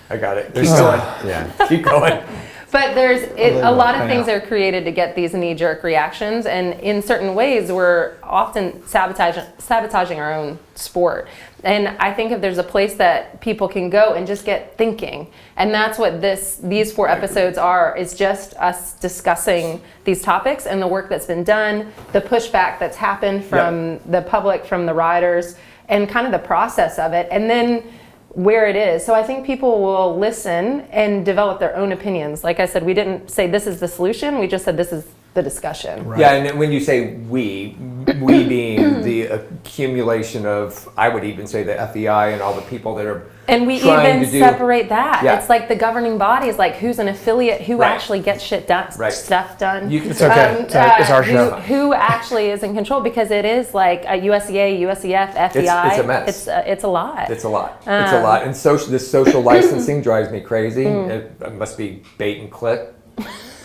I got it. There's Keep still, going. yeah. Keep going. But a lot of I things know. are created to get these knee-jerk reactions, and in certain ways, we're often sabotaging our own sport. And I think if there's a place that people can go and just get thinking, and that's what these 4 episodes are, is just us discussing these topics and the work that's been done, the pushback that's happened from the public, from the riders, and kind of the process of it, and then where it is. So I think people will listen and develop their own opinions. Like I said, we didn't say this is the solution, we just said this is the discussion. Right. Yeah, and when you say we being the accumulation of, I would even say the FEI and all the people that are And we trying even to do, separate that. Yeah. It's like the governing body is like who's an affiliate, who Right. actually gets shit done, Right. stuff done. It's okay. It's our show. Who actually is in control, because it is like a USEA, USEF, FEI. It's a mess. It's a lot. It's a lot. It's a lot. And this social licensing drives me crazy. It must be bait and click.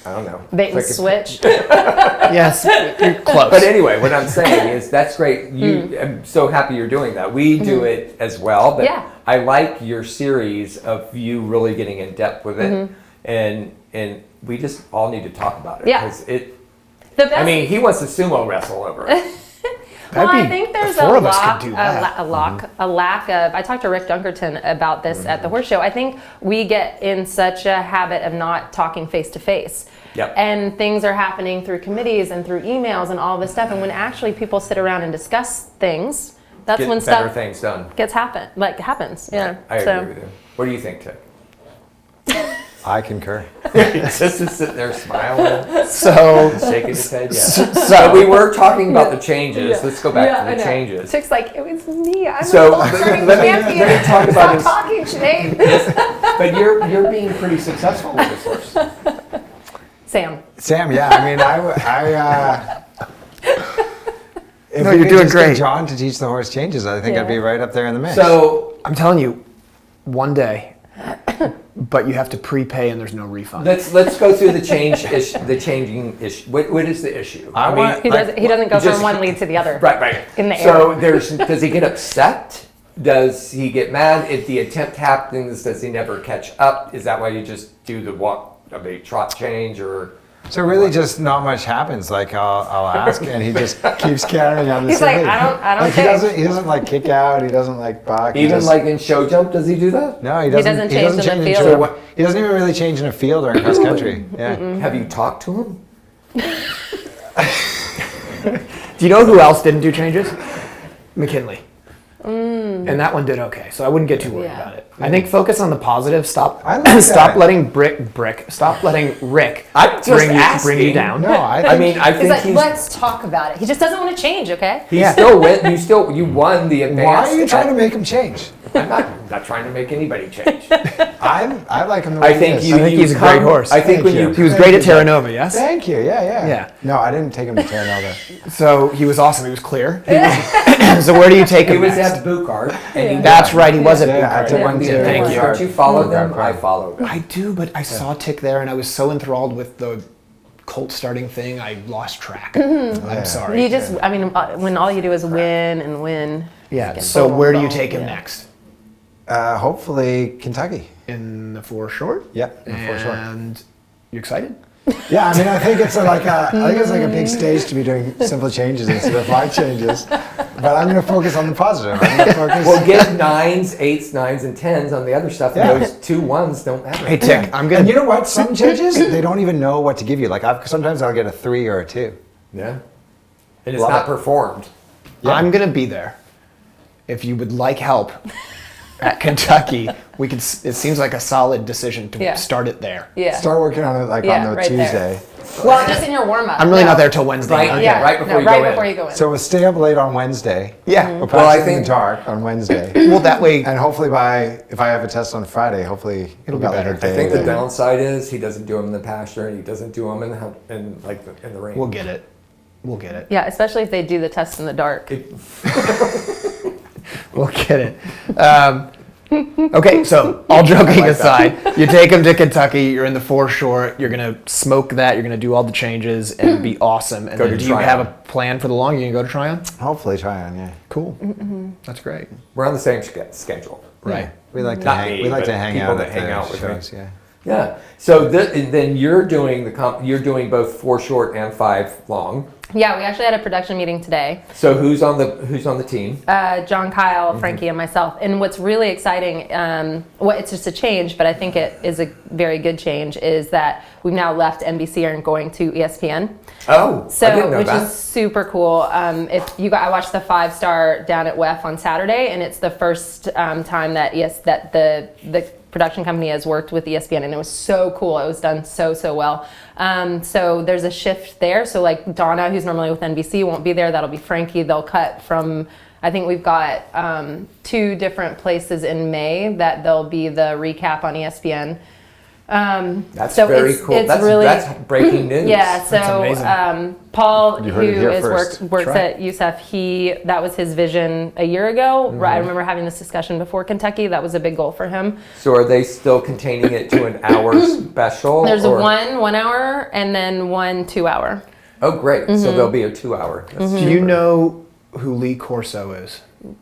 I don't know. Bait and switch. Yes, you're close. But anyway, what I'm saying is that's great. I'm so happy you're doing that. We do it as well, but Yeah. I like your series of you really getting in depth with it, and we just all need to talk about it. Yeah. 'Cause it. The best. I mean, he wants to sumo wrestle over it. Well, That'd I be- think there's the a four of us could lack, do that. a lack of. I talked to Rick Dunkerton about this at the horse show. I think we get in such a habit of not talking face to face. Yep. And things are happening through committees and through emails and all this stuff. And when actually people sit around and discuss things, that's Get when better stuff things done. happens. Yeah. I agree with you. What do you think, Tick? I concur. Just is sitting there smiling, So, shaking his head. Yeah. So we were talking about the changes. Let's go back to the changes. Chick's like, it was me. I'm So, a starting let me champion. talk about Stop his- talking, Sinead. But you're being pretty successful with this horse. Sam, yeah. I mean, if No, we you're could doing just great. get John to teach the horse changes, I think I'd be right up there in the mix. So I'm telling you, one day, but you have to prepay and there's no refund. let's go through the changing issue. What is the issue? he doesn't go just- from one lead to the other. Right. In the air. So does he get upset? Does he get mad if the attempt happens? Does he never catch up? Is that why you just do the trot change or? So really, just not much happens. Like I'll ask, and he just keeps carrying on the He's same. like, I don't Like he doesn't like kick out. He doesn't like buck. he Even just, like in show jump, does he do that? no, he doesn't. He doesn't change in the into field. a- He doesn't even really change in a field or in cross country. Yeah. Have you talked to him? Do you know who else didn't do changes? McKinley. And that one did okay, so I wouldn't get too worried Yeah. about it. I think focus on the positive. Stop. I like stop that. letting Stop letting Rick I'm just bring you asking. down. No, I I think think He's like, let's talk about it. He just doesn't want to change, okay? he still went. You won the advance. why are you trying to make him change? I'm not trying to make anybody change. I like him the way I he think is. you. I think you he's a come- great horse. I think Thank when you. you. He was great at Terra Nova, yes? Thank you. Yeah. Yeah. No, I didn't take him to Terra Nova. So he was awesome. He was clear. So where do you take He him was next? at Bucart, and he That's right. He was at Yeah, I Bucart. took won one the too. advance. Thank you. Don't you follow them? Bucart. I follow them. I do, but I saw Tick there, and I was so enthralled with the Colt starting thing, I lost track. I'm sorry. You just, I mean, when all you do is win and win. Yeah. Get So boom, where do you boom, take him yeah. next? Hopefully Kentucky. In the 4 short. Yep, in the 4 short. And you excited? Yeah, I mean, I think it's like a big stage to be doing simple changes instead of fine changes. But I'm going to focus on the positive. I'm going to focus. Well, get 9s, 8s, 9s, and 10s on the other stuff. Yeah. And those 2 1s don't matter. Hey, Tick, I'm good. And you know what? Some judges, they don't even know what to give you. Like sometimes I'll get a 3 or a 2. Yeah. And it's Love not it. performed. Yeah. I'm going to be there. If you would like help at Kentucky, we could. It seems like a solid decision to start it there. Yeah. Start working on it like on the right Tuesday. Well, just in your warm up. I'm really not there till Wednesday. Right. night. Yeah. Right before you right go in. before you go in. So we'll stay up late on Wednesday. Yeah. We'll Well, I practice in think- the dark on Wednesday. Well, that way. And hopefully if I have a test on Friday, hopefully It'll be got like better. a day I think the that- downside is he doesn't do them in the pasture and he doesn't do them in the rain. We'll get it. We'll get it. Yeah, especially if they do the test in the dark. We'll get it. Okay, so all joking aside, you take them to Kentucky. You're in the 4 short. You're gonna smoke that. You're gonna do all the changes and be awesome. And Go then to do you Tryon. have a plan for the long? You gonna go to Tryon? Hopefully try on, yeah. Cool. That's great. We're on the same schedule. Right. We like to Not hang. me, We like but to hang people out that at hang the out with shows, me. yeah. Yeah. So then you're doing you're doing both 4 short and 5 long. Yeah, we actually had a production meeting today. So who's on the team? John, Kyle, Frankie, and myself. And what's really exciting, it's just a change, but I think it is a very good change, is that we've now left NBC and going to ESPN. Oh, So, I didn't know which that. is super cool. I watched the 5-star down at WEF on Saturday, and it's the first time that the production company has worked with ESPN, and it was so cool. It was done so well. So there's a shift there. So like Donna, who's normally with NBC, won't be there. That'll be Frankie. They'll cut from. I think we've got 2 different places in May that there'll be the recap on ESPN. That's so very it's, cool. It's That's breaking news. Yeah, That's so amazing. Paul, who You heard it here is first. works at USF, that was his vision a year ago. Mm-hmm. Right, I remember having this discussion before Kentucky. That was a big goal for him. So are they still containing it to an hour special? There's or? 1 hour and then 1 2-hour. Oh, great. So there'll be a 2 hour. That's Do you know who Lee Corso is?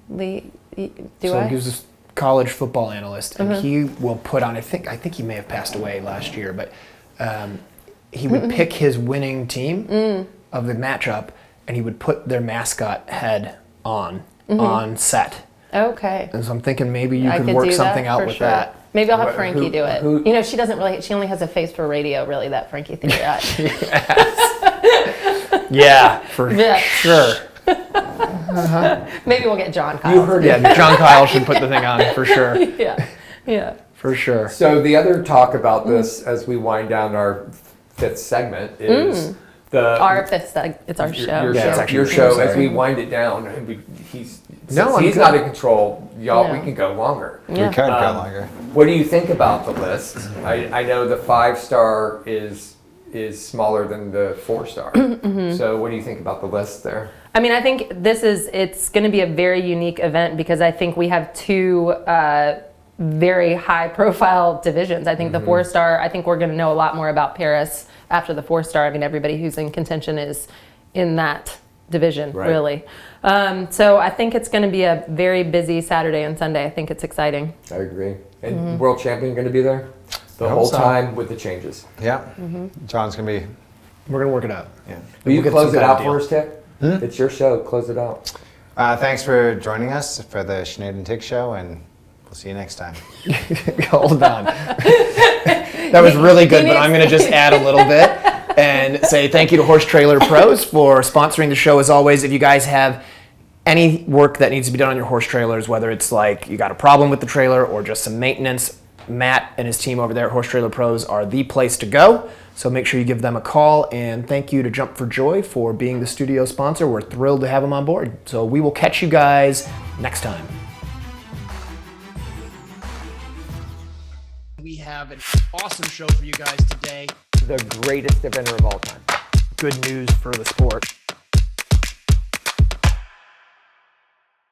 Lee, do So I? he was this college football analyst, and he will put on. I think he may have passed away last year, but he would pick his winning team of the matchup, and he would put their mascot head on set. Okay. And so I'm thinking maybe you I could could work do something that out for with sure. that. Maybe I'll have What- Frankie who- do it. who- You know, she only has a face for radio, really, that Frankie thinks you're at. Yeah, for Yeah. sure. Maybe we'll get John Kyle. You heard it. Yeah, John Kyle should put the thing on for sure. Yeah. For sure. So the other talk about this as we wind down our 5th segment is Our 5th, it's our show. Your Yeah, show, it's actually your your show show, as sorry. we wind it down. And he's No, I'm he's good. not in control. Y'all, No. we can go longer. Yeah. We could go longer. What do you think about the list? I know the 5-star is smaller than the 4-star. So what do you think about the list there? I mean, I think it's going to be a very unique event because I think we have 2 very high profile divisions. I think the 4-star, I think we're going to know a lot more about Paris after the 4-star. I mean, everybody who's in contention is in that division, Right. really. So I think it's going to be a very busy Saturday and Sunday. I think it's exciting. I agree. And world champion going to be there the I hope whole so. time with the changes. Yeah. John's going to be, We're gonna work it out. yeah. Will you get close some it kind of out deal. for us, Tick? It's your show. Close it out. Thanks for joining us for the Sinead and Tick show, and we'll see you next time. Hold on. That was really good, but I'm going to just add a little bit and say thank you to Horse Trailer Pros for sponsoring the show as always. If you guys have any work that needs to be done on your horse trailers, whether it's like you got a problem with the trailer or just some maintenance, Matt and his team over there at Horse Trailer Pros are the place to go. So make sure you give them a call, and thank you to Jump for Joy for being the studio sponsor. We're thrilled to have them on board. So we will catch you guys next time. We have an awesome show for you guys today. The greatest eventer of all time. Good news for the sport.